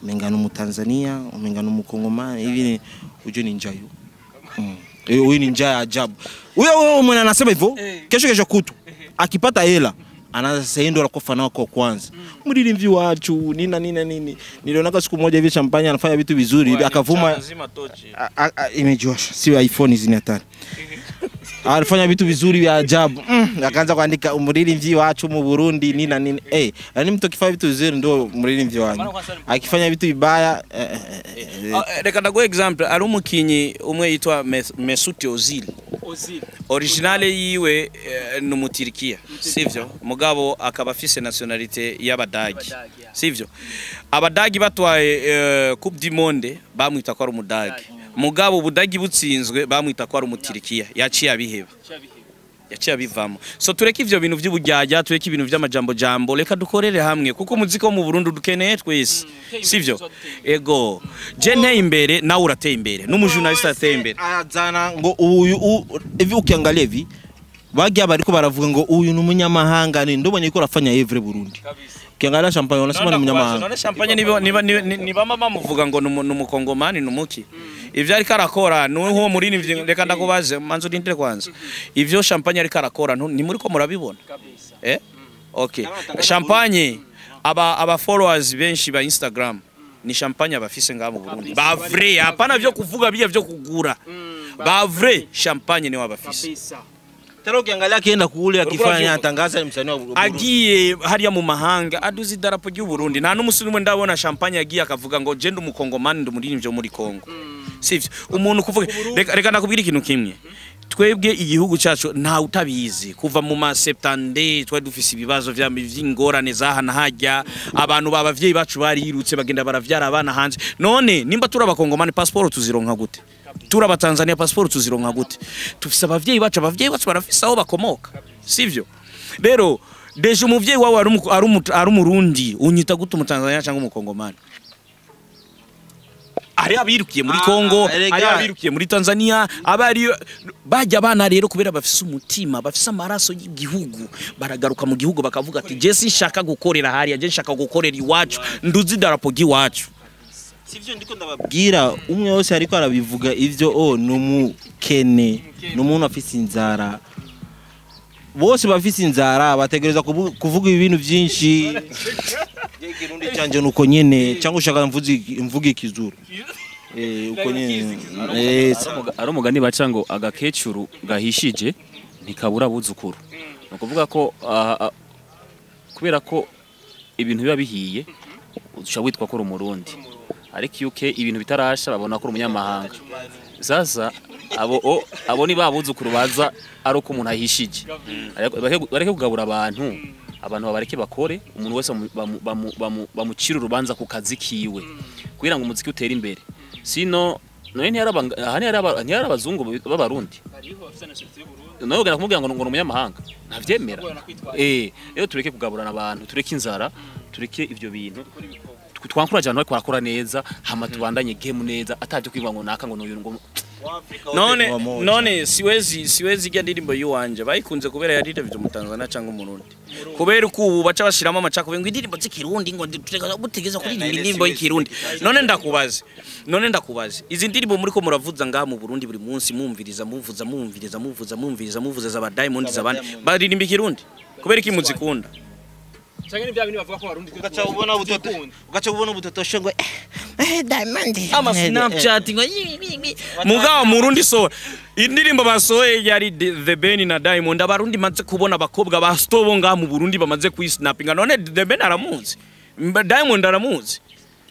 umengano mu Tanzania umengano mu Kongomani hivi uje ni njaa hiyo huyu ni njaa ajabu huyo mwana anasema hivyo kesho kutu akipata hela anaanza sasa ndio anakufa nao kwa kwanza mririmvi wacu nini nilionaka siku moja hivi champagne anafanya vitu vizuri akavuma imejosha si iPhone hizi ni hatari alifanya vitu vizuri vya ajabu akaanza kuandika umririmvi wacu mu Burundi nini yani mtu akifanya vitu vizuri ndio mririmvi wanyu akifanya vitu vibaya reka ndago example ari umukinyi umwe yitwa Mesut Ozil originale yiwe n'umutirikiya sivyo mugabo akaba afise nationalité y'abadagi sivyo abadagi batwaye Coupe du Monde bamwita ko ari umudagi mugabo ubudagi butsinzwe bamwita ko ari umutirikiya yaciye abiheba yaciye abivamo. So tureke ivyo bintu vy'uburyarya, tureke ibintu vy'amajambo jambo, reka dukorere hamwe kuko umuziki wo mu Burundi dukeneye twese. Sivyo? Ego. Je nteye imbere nawe urateye imbere. N'umujournaliste ateye imbere. Azana ngo uyu evi ukiangalia hivi bagia bariko baravuga ngo uyu ni umunyamahanga ni ndobonye ko rafanya Evre Burundi. Ukiangalia Champagne wanasema ni umunyamahanga. None Champagne ni bama bamuvuga ngo numukongomani numuki. Ivyo ariko arakora nuho muri ni reka ndakubaze manzo dintire kwanza. Ivyo Champagne ariko arakora ni muri ko murabibona. Okay. Champagne aba followers benshi ba Instagram ni Champagne abafise ngaha mu Burundi. Ba vrai hapana vyo kuvuga biya vyo kugura. Ba vrai Champagne ni wabafise. Tero ukiangalia kienda kule akifanya atangaza ni msanii wa Burundi. Agiye hariya mu mahanga aduzi idarapo ry'u Burundi. Nta n'umusirimu ndabona Champagne agiye akavuga ngo je ndumukongomani ndumuririmbye muri Kongo. Sivyo umuntu kuvuga reka nakubwira ikintu kimwe. Twebwe igihugu cyacu nta utabizi kuva mu ma septande twa dufise ibibazo vy'ingorane zahana hajya abantu babavyeyi bacu barirutse bagenda baravyara abana hanze. None nimba turabakongomani passport tuzironka gute? Turaba Tanzania passport tuzironka gute? Tufise abavyeyi bacu barafise aho bakomoka. Sivyo? Rero deje umuvyeyi wawe ari umurundi unyita gute mu Tanzania cyangwa mu Kongomani? Ari abirukiye muri Kongo, ari abirukiye muri Tanzania, abari bajya bana rero kubera bafise umutima, bafise amaraso y'igihugu, baragaruka mu gihugu bakavuga ati je sinshaka gukorera hariya, je nshaka gukorera iwacu, nduzi idarapo ry'iwacu. Sivyo ndiko ndababwira umwe wose ariko arabivuga ivyo numukene n'umuntu afise inzara. Bose bafise inzara bategereza kuvuga ibintu byinshi. Ikirundi cyanje nuko nyene cyangwa ushaka mvuge ikizuru. Uko nyene. Ari umugani baca ngo agakecuru gahishije ntikabura buzukuru. Nukuvuga ko kubera ko ibintu biba bihiye uca witwa ko umurundi. Ariko UK ibintu bitarasha babona ko umunyamahanga. Sasa abo ni babuzukuru baza ari uko umuntu ahishije. Bareke kugabura abantu babareke bakore, umuntu wese bamucira urubanza ku kazi kiwe kugira ngo umuziki utere imbere. Sino none ntiyari abazungu b'abarundi. Nawe ugana kumubwira ngo umunyamahanga ntavyemera. Rero tureke kugaburana abantu, tureke inzara, tureke ivyo bintu. Twankuraje abantu bakora neza hama tubandanye game neza ataje kwivuga ngo naka ngo n'uyu ngo none siwezi ijya ndirimbo y'uwanje bayikunze kubera yarirevye mu Tanzania cyangwa mu Burundi kubera uko ubu baca bashiramo amacako ngo indirimbo z'ikirundi ngo butegeza kuri indirimbo y'ikirundi. None ndakubaze izi ndirimbo muri ko muravuza ngaha mu Burundi buri munsi mumviriza za ba Diamond zabandi baririmba ikirundi kubera iki muzikunda? Changani bya bintu bavuga ko Barundi ugaca ubona butoto shongwe Diamond ama Snapchat ngo mugabo Murundi so indirimbo basoye yari The Ben na Diamond. Abarundi maze kubona abakobwa ba Stobo ngaha mu Burundi bamaze kwisnappinga. None The Ben aramuzi, Diamond aramuzi,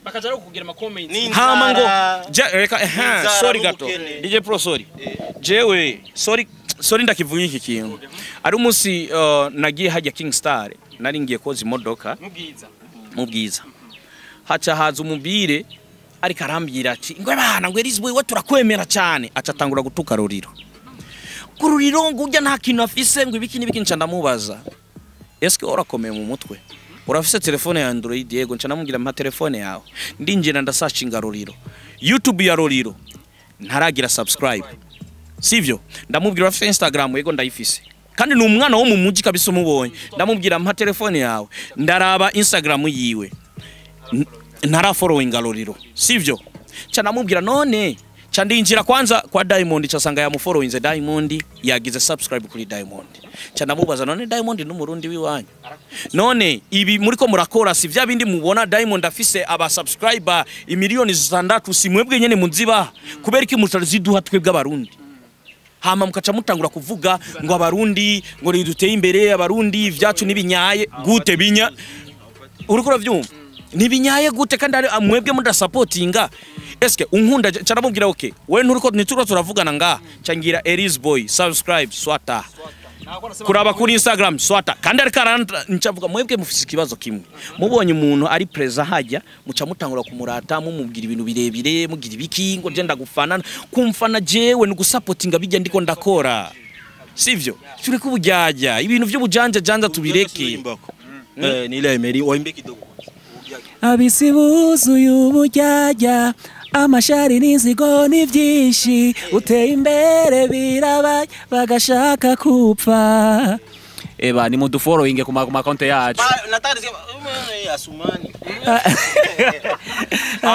bakaja ro kugira ama comments hama ngo sorry gato DJ Pro sorry jewe sorry ndakivuga iki kintu. Ari umunsi nagiye hajya King Star nari ngiye koza imodoka mu Bwiza haca haza umubire ariko arambira ati ngo bana ngo Elizabeth we turakwemera cyane. Aca atangura gutuka Ruriro ngo ujya nta kintu afise ngo ibiki n'ibiki. Nca ndamubaza eske urakomeye mu mutwe, urafise telefone ya Android? Yego. Nca namubwira mpa telefone yawe ndinjira ndasearchinga Ruriro, YouTube ya Ruriro ntaragira subscribe, sivyo? Ndamubwira urafise Instagram? Yego ndayifise. Kandi ni umwana wo mu muji kabisa umubonye. Ndamubwira mpa telefone yawe ndaraba Instagram yiwe ntara following Ruriro, sivyo? Ca namubwira none ca ndinjira kwanza kwa Diamond ca sanga ya mu following Diamond yagize subscribe kuri Diamond. Ca namubaza none Diamond n'umurundi wiwanyu, none ibi muri ko murakora si vya bindi mubona Diamond afise aba subscriber imiliyoni 6 si mwebwe nyene munziba kubera iki mutaziduha twebwe abarundi? Hama mukaca mutangura kuvuga ngo abarundi ngo riduteye imbere, abarundi vyacu nibinyaye gute binya uriko uravyumva nibinyaye gute kandi ari mwebwe muda supportinga? Eske unkunda caramubwira okay we nturiko nituro turavugana nga cangira Elise Boy subscribe swata kuraba kuri Instagram swata kandi ari karanta ncavuga mwebwe mufise ikibazo kimwe mubonye umuntu ari preza hajya muca mutangura kumurata mumubwira ibintu birebire mugira ibiki ngo je ndagufana kumfana jewe ni gusupportinga bijya ndiko ndakora sivyo tureke ubujyajya ibintu by'ubujanja janja tubireke ni ile Emery waimbe kidogo abisi buzuye ubujyajya amashari n'inzigo ni byinshi uteye imbere birabaye bagashaka kupfa eba ni mudu following ku makonte yacu natari Asumani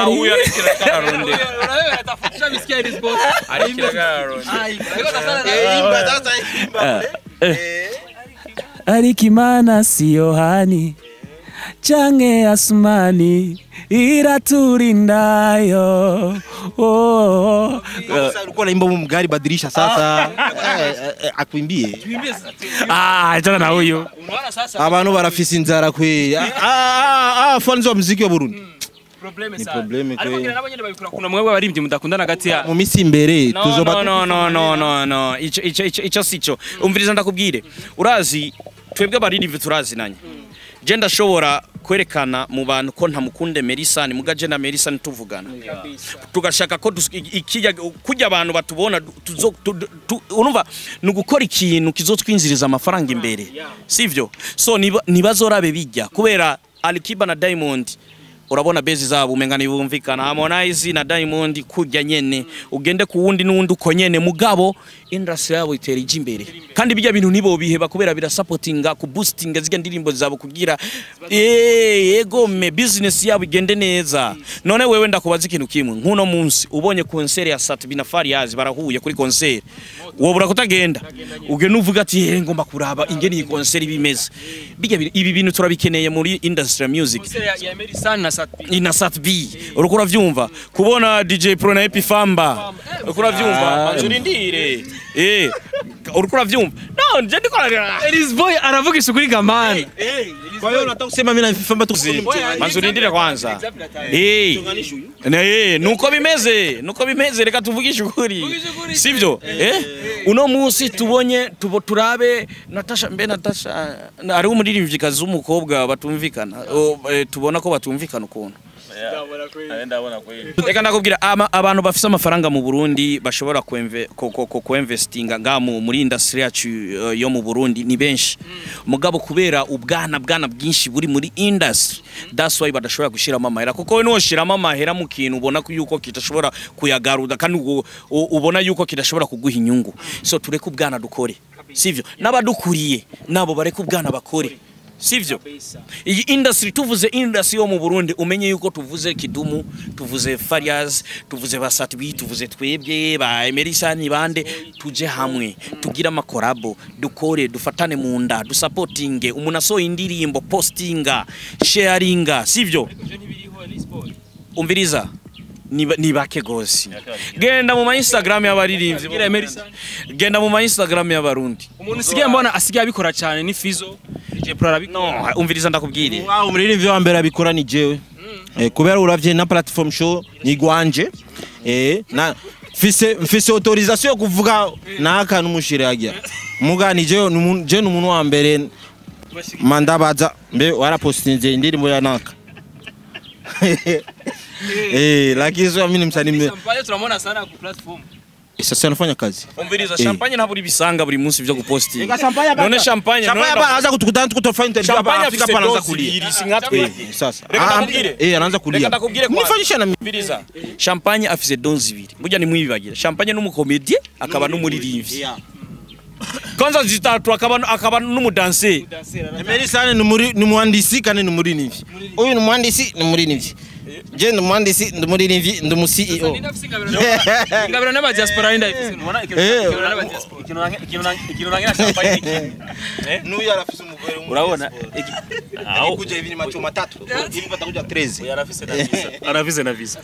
uyu arekera kararonde Atafutisha misikia hili sport. arekera kararonde ariko Imana si Yohani canke Asumani iraturindayo ulikuwa naimba mgari badilisha sasa akwimbie achana na huyo abantu barafise inzara kwe fans wa muziki wa Burundi Probleme ni sana. probleme Ariko kwe ngira nabo nyene babikora kuna mwebwe abarivye mudakundana gati ya mu misi imbere no ico sico umviriza ndakubwire urazi twebwe abaririve turazinanye je ndashobora kwerekana mu bantu ko ntamukunde Melisani mugaje na Melisani tuvugana tugashaka ko ikijya kujya abantu batubona urumva nugukora ikintu kizotwinziriza amafaranga imbere sivyo so nibazorabe bijya kubera Alikiba na Diamond urabona bezi zabo umengana yumvikana Harmonize na Diamond kujya nyene ugende ku wundi nundi uko nyene mugabo industry yabo itera imbere kandi bijya bintu nibo biheba kubera bira supportinga ku boostinga zige ndirimbo zabo kugira yego me business yabo igende neza none wewe ndakubaza ikintu kimwe nkuno munsi ubonye concert ya Satbi na Fariaz barahuye kuri concert wobura kutagenda ugene uvuga ati ngomba kuraba ingene iyi concert bimeze bijya ibi bintu turabikeneye muri industry music ya Melisani na ina Satbi urukura vyumva kubona DJ Pro na Epifamba urukura vyumva manzurindire urukura vyumva no nje ndikora Elis boy aravugisha kuri gamani kwa hiyo unataka kusema mimi na Epifamba tukuzi manzurindire kwanza nuko bimeze reka tuvugishe ukuri sivyo uno munsi tubonye turabe Natasha ari umuririmvyikazi w'umukobwa batumvikana tubona ko batumvikana ukuntu reka ndakubwira abantu bafise amafaranga mu Burundi bashobora kuinvestinga ngamu muri industry yacu yo mu Burundi ni benshi mugabo kubera ubwana bwinshi buri muri industry that's why badashobora gushiramo amahera kuko we noshiramo amahera mu kintu ubona ko yuko kitashobora kuyagaruda kandi ubona yuko kidashobora kuguha inyungu so tureke ubwana dukore sivyo n'abadukuriye nabo bareke ubwana bakore sivyo iyi industry tuvuze industry yo mu Burundi umenye yuko tuvuze Kidumu tuvuze Fariaz tuvuze Basatbi tuvuze twebwe ba Melisani bande tuje hamwe tugira amakorabo dukore dufatane mu nda dusupportinge umuntu asohoye indirimbo postinga sharinga sivyo umviriza ni bake gose genda mu Instagram y'abaririmbyi genda mu Instagram y'abarundi umuntu sigiye mbona asigaye abikora cyane ni Fizo DJ Pro arabikora umviriza ndakubwire wow umuririmbyi wa mbere abikora ni jewe kubera uravye na platform show ni gwanje na mfise autorisation yo kuvuga naka numushire yagia mugani je n'umuntu wa mbere mandabaza mbe warapostinze indirimbo ya naka lakini sio mimi msanii Champagne tunamwona sana ku platform sasa anafanya kazi umviriza champagne nta buri bisanga buri munsi byo gupostinga none champagne anaanza kutukutana tukutofanya interview hapa Afrika hapa anaanza kulia sasa anaanza kulia nifanyisha na umviriza champagne afise donzi ibiri burya ni mwibagira champagne n'umukomedie akaba n'umuririmbyi kwanza zitatu akaba n'umudanse Melisani ni muhandisi kandi ni muririmbyi uyu ni muhandisi ni muririmbyi je ni muhandisi ndi muririmbyi ndi mu CEO ngabira n'aba diaspora inda ifise ubona ikintu nangira champagne n'uyu arafise umugore urabona kuja hivi ni macho matatu hivi patakuja 13 arafise na visa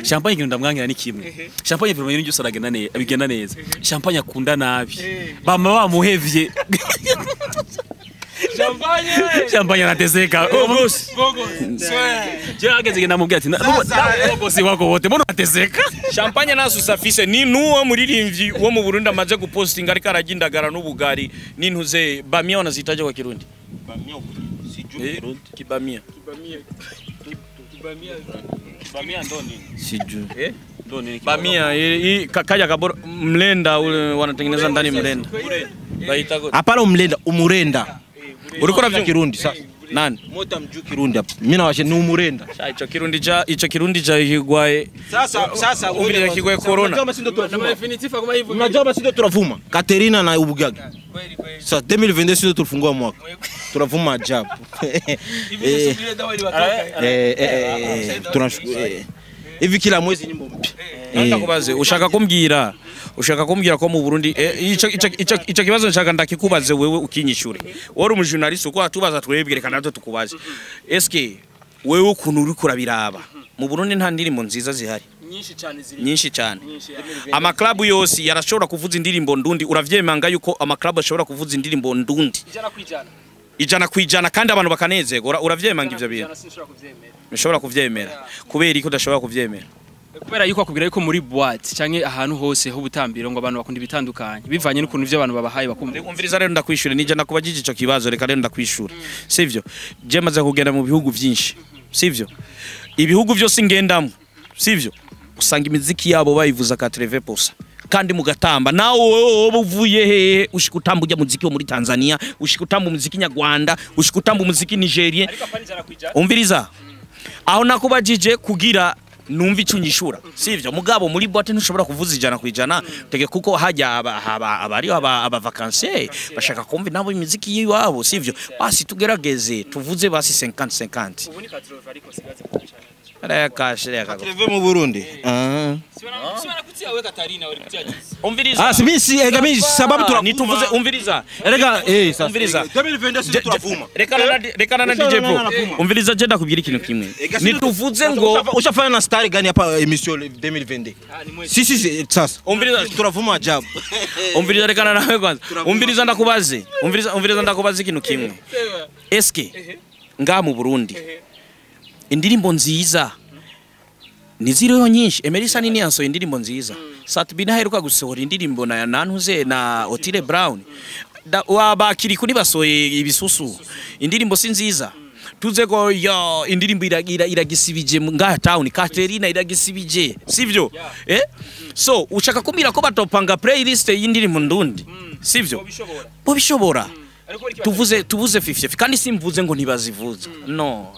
champagne ikintu ndamwangira ni kimwe champagne vraiment n'ibyo saragenda neza abigenda neza champagne akunda nabi bama bamuhevye champagne anateseka boss je ageze namubwira ati boss wako wote mbona ateseka champagne naso safise ni nuwo muririmbyi wo mu Burundi amaze gupostinga ariko aragindagara n'ubugari n'intuze bamia wanazitaje kwa Kirundi bamia sijui Kirundi kibamia ndoni sijui Bamia kaja kabora mlenda ule wanatengeneza ndani mlenda. Baita go. Hapana umlenda, umurenda. Urikora Kirundi sasa. Nani? Mota mjuu Kirundi hapa. Mimi nawashe ni umurenda. Icho Kirundi cha Higwaye. Sasa umurenda Higwaye corona. Unajua basi ndio tunavuma. Katerina na Ubugage. Sasa 2022 ndio tulifungua mwaka. Tunavuma ajabu. Tunashukuru. Hivi kila mwezi nyimbo mpya. Ndakubaze ushaka kumbwira ko mu Burundi ico kibazo nshaka ndakikubaze wewe ukinyishure. Wari umujournalist uko atubaza twebwe kana nato tukubaze. Eske wewe ukuntu uri kurabiraba mu Burundi nta ndirimbo nziza zihari? Nyinshi cyane. Ama club yose yarashobora kuvuza indirimbo ndundi, uravyemanga yuko ama club ashobora kuvuza indirimbo ndundi ijana kwijana kandi abantu bakanezerwa, uravyemanga ivyo bintu? Mishobora kuvyemera. Kubera iko udashobora kuvyemera? Kubera yuko akubwira yuko muri boîte canke ahantu hose ho butambiro ngo abantu bakunda ibitandukanye bivanye n'ukuntu ivyo abantu babahaye bakumva. Umviriza rero ndakwishura nije nakubajije ico kibazo, reka rero ndakwishura. Sivyo? Je maze kugenda mu bihugu byinshi. Sivyo? Ibihugu byose ngendamo. Sivyo? Usanga imiziki yabo bayivuza 80%. Kandi mugatamba nawe wowe uvuye hehe ushikutamba ujya muziki wo muri Tanzania, ushikutamba muziki nyarwanda, ushikutamba muziki Nigeria. Umviriza aho nakubajije kugira numva icunyishura, sivyo? Mugabo muri boîte ntushobora kuvuza ijana kwijana tege kuko hajya abari aba vacances bashaka kumva nabo imiziki yiwabo, sivyo? Basi tugerageze tuvuze basi 50-50. Ubu ni 80 ariko sigaze mu Burundi. Umviriza. Simisi egamizi sababu nituvuze umviriza. Erega umviriza. 2022 turavuma. Rekana na DJ Pro. Umviriza je ndakubwira ikintu kimwe. Nituvuze ngo ushafanya na star gani hapa emission 2022? Si sasa. Umviriza turavuma ajabu. Umviriza rekana nawe kwanza. Umviriza ndakubaze. Umviriza ndakubaze ikintu kimwe. Eske nga mu Burundi indirimbo nziza niziriho nyinshi? Emerisa nini yansoye indirimbo nziza? Satbina heruka gusohora indirimbo na nantuze na Otile Brown. Wabakiri kuni basoye ibisusu. Indirimbo si nziza. Tuze ko yo indirimbo iragisibije nga town Katerina iragisibije. Sivyo? So ushaka kumbira ko batopanga playlist y'indirimbo ndundi. Sivyo? Bobishobora. Tuvuze 50 kandi simvuze ngo ntibazivuze. No,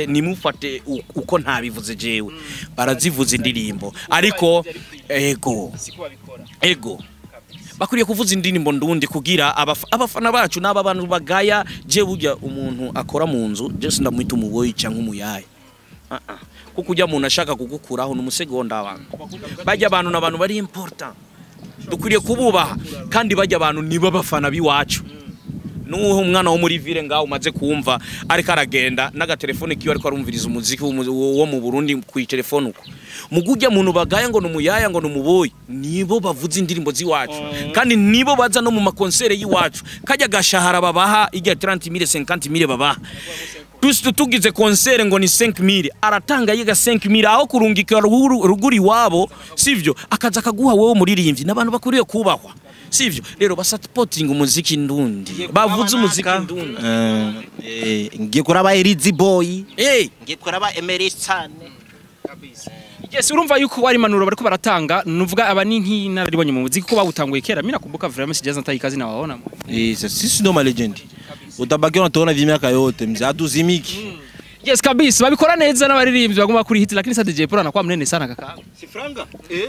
nimufate uko ntabivuze jewe. Barazivuza indirimbo. Ariko ego bakuriye kuvuza indirimbo ndundi kugira abafana bacu n'aba bantu bagaya je burya umuntu akora mu nzu je sindamwita umuboyi cyangwa umuyaye. Kuko ujya umuntu ashaka kugukuraho n'umusegonda abantu. Bajya abantu n'abantu bari important. Dukuriye kububaha kandi bajya abantu niba bafana biwacu. Nuho umwana wo muri ville ngaho umaze kumva ariko aragenda naga telefone kiyo ariko arumviriza umuziki wo mu Burundi ku telefone uko mugujya muntu bagaya ngo numuyaya ngo numuboyi nibo bavuza indirimbo ziwacu kandi nibo baza no mu makonsere yiwacu kajya gashahara babaha ijya 30,000 50,000 babaha tugize konsere ngo ni 5,000 aratanga yiga 5,000 aho kurungika ruguri wabo, sivyo? Akaza kaguha wewe muririmbyi n'abantu bakuriye kubahwa, sivyo? Rero basupporting umuziki ndundi bavuze umuziki ndundi. Ngiye kuraba Erizi Boy, ngiye kuraba Emerisane kabisa. Yes, urumva yuko wari manuro bariko baratanga nuvuga aba ni nk'inararibonye mu muziki ko bawutanguye kera. Mimi nakumbuka vraiment sijaza ntayikazi na waona. Sisi ndo legend. Utabaki unatuona vimiaka yote mzee atuzimiki. Yes kabisa babikora neza n'abaririmbyi bagomba kuri hit, lakini sasa DJ Pro anakuwa mnene sana kaka. Si franga?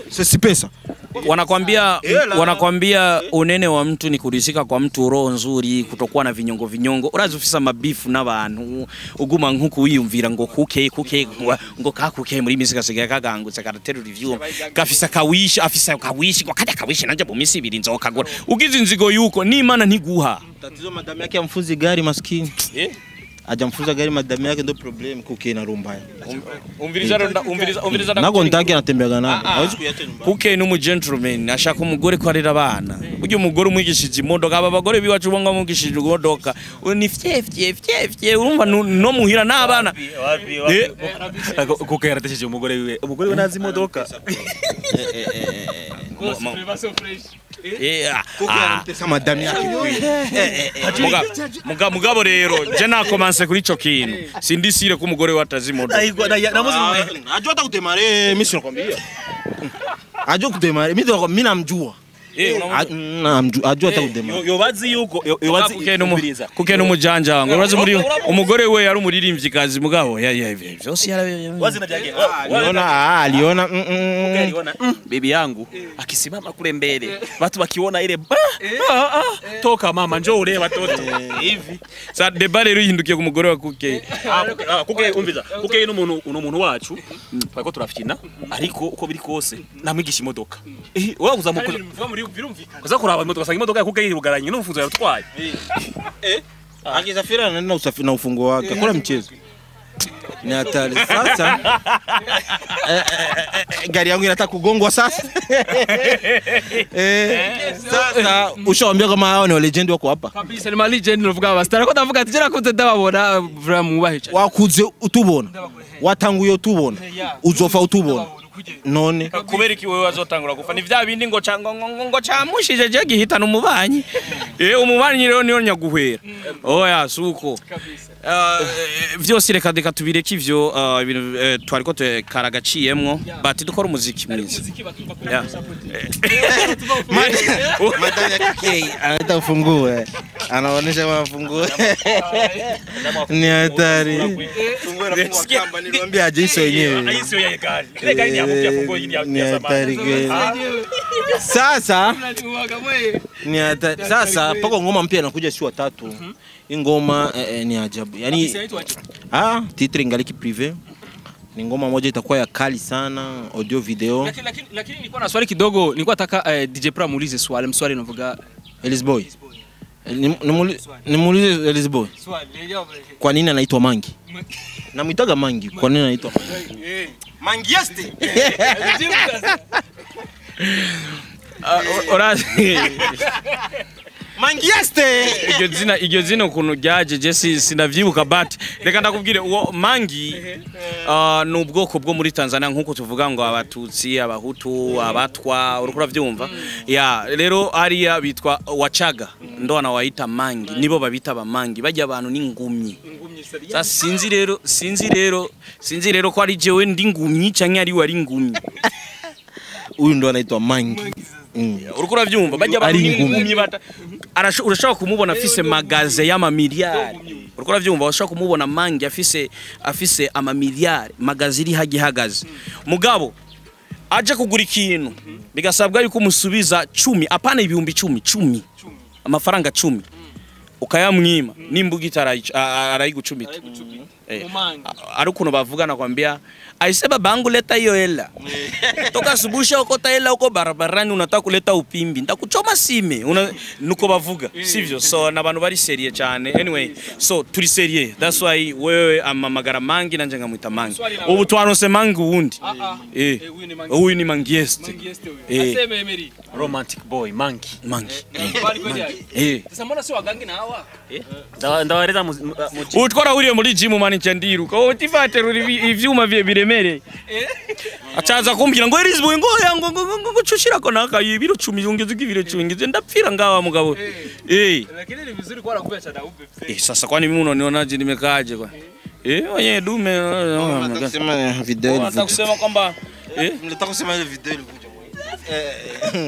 Si pesa. Wanakwambia unene wa mtu ni kurisika kwa mtu roho nzuri, kutokuwa na vinyongo. Urazi ufisa mabifu n'abantu uguma nkuko wiyumvira ngo kuke ngo kakuke muri misi gasigaye kagangutse karatera review gafisa kawishi afisa kawishi ngo kajya kawishi nanje mu misi 2 nzokagora ugize inzigo yuko n'Imana ntiguha. Tatizo madame yake amfuzi gari maskini. Ajamfuza gari madame yake ndo problem kuke na rumbaya. Umviriza nago ndage anatembeaga nago. Hawezi kuyatena. Kuke ni gentleman ashaka umugore ko arera abana. Ujye umugore umwigishije imodoka aba bagore biwacu bonga mugishije imodoka. Ni fye urumva no muhira n'abana. Kuke yaratesheje umugore we nazi imodoka. Kuko madame yake. mugabo rero je nakomanse kuri ico kintu sindisire ko umugore watazi modo Ajua hata kutemare, mimi sinakwambia. Ajua kutemare, mimi namjua. Ajua hata kutemare. yobazi yuko kukena umujanja wangu urazi muri umugore we yari umuririmvyikazi mugabo vyose wazi na jage Aliona bibi yangu akisimama kule mbele watu wakiona ile toka mama njoo ule watoto hivi sa debare rero yihindukiye ku mugore wa kuke kuke umviza kuke umuntu wacu twako turafyina ariko uko biri kose namwigisha imodoka wewe uzamukora kuza kuraba imodoka sanga imodoka kuke yirugaranye n'umufunzo yatwaye akisafiri na usafiri na ufungo wake kula mchezo ni hatari sasa. Gari yangu inataka kugongwa sasa. Sasa ushaambia kama hao ni legend wako hapa kabisa, ni legend novuga abastara ko ndavuga ati jera kuze ndababona vraiment ubahe cyane wakuze utubona watanguye utubona uzofa utubona none kubera iki wewe wazotangura gufa ni vya bindi ngo camushije je gihitana umubanyi umubanyi rero niyo nyaguhera oya suko vyose reka tubireke ivyo ibintu twariko karagaciyemwo bati dukora umuziki mwiza madani yake anataka ufungue anaonesha mafunguo ni hatari kamba niliambia jinsi wenyewe ni hatari sasa ni hatari sasa pako ngoma mpya inakuja si watatu ingoma ni ajabu yani titre ingaliki privé ni ngoma moja itakuwa ya kali sana audio video lakini nilikuwa na swali kidogo nilikuwa nataka DJ Pra muulize swali mswali navuga Elisboy nimuulize Elisboy kwa nini anaitwa Mangi namuitaga Mangi kwa nini anaitwa Mangi Mangieste Mangieste iryo zina ukuntu ryaje je sinavyibuka but reka ndakubwire uwo Mangi ni ubwoko bwo muri Tanzania nkuko tuvuga ngo abatutsi abahutu abatwa urukura vyumva rero hariya bitwa Wachaga ndo anawaita Mangi nibo babita abamangi bajya abantu n'ingumyi sasa sinzi rero ko ari jewe ndi ngumyi canke ari wari ngumyi uyu ndo anaitwa Mangi urukura vyumva bajya abantu n'ingumyi urashaka kumubona afise magaze y'ama miliyari urukura vyumva urashaka kumubona Mangi afise ama miliyari magaze iri hagihagaze mugabo aje kugura ikintu bigasabwa yuko musubiza 10 apana ibihumbi 10 amafaranga 10 ukayamwima nimbuga arayigucumita ari ukuntu bavuga nakwambia aiseba bangu leta hiyo hela toka subusha ukota hela uko barabarani unataka kuleta upimbi ndakuchoma sime nuko bavuga sivyo so nabantu bari serious cyane anyway so turi serious that's why wewe amamagara Mangi nanje ngamwita Mangi ubu twanose Mangi wundi uyu ni Mangieste aseme Emery romantic boy Mangi sasa mbona si wagangi na hawa ndawareza utwara uriye muri gym mani cyandiruka utifate ivyuma biremere acaza kumbwira ngo Elisboy ngo yango ngo cushira ko naka ibiro 10 yongeze ibiro 10 ndapfira ngawa mugabo lakini ni vizuri kwa nakubesha da ube sasa kwani mimi unanionaje nimekaje kwa wenye dume nasema video nataka kusema kwamba nataka kusema ile video ilikuja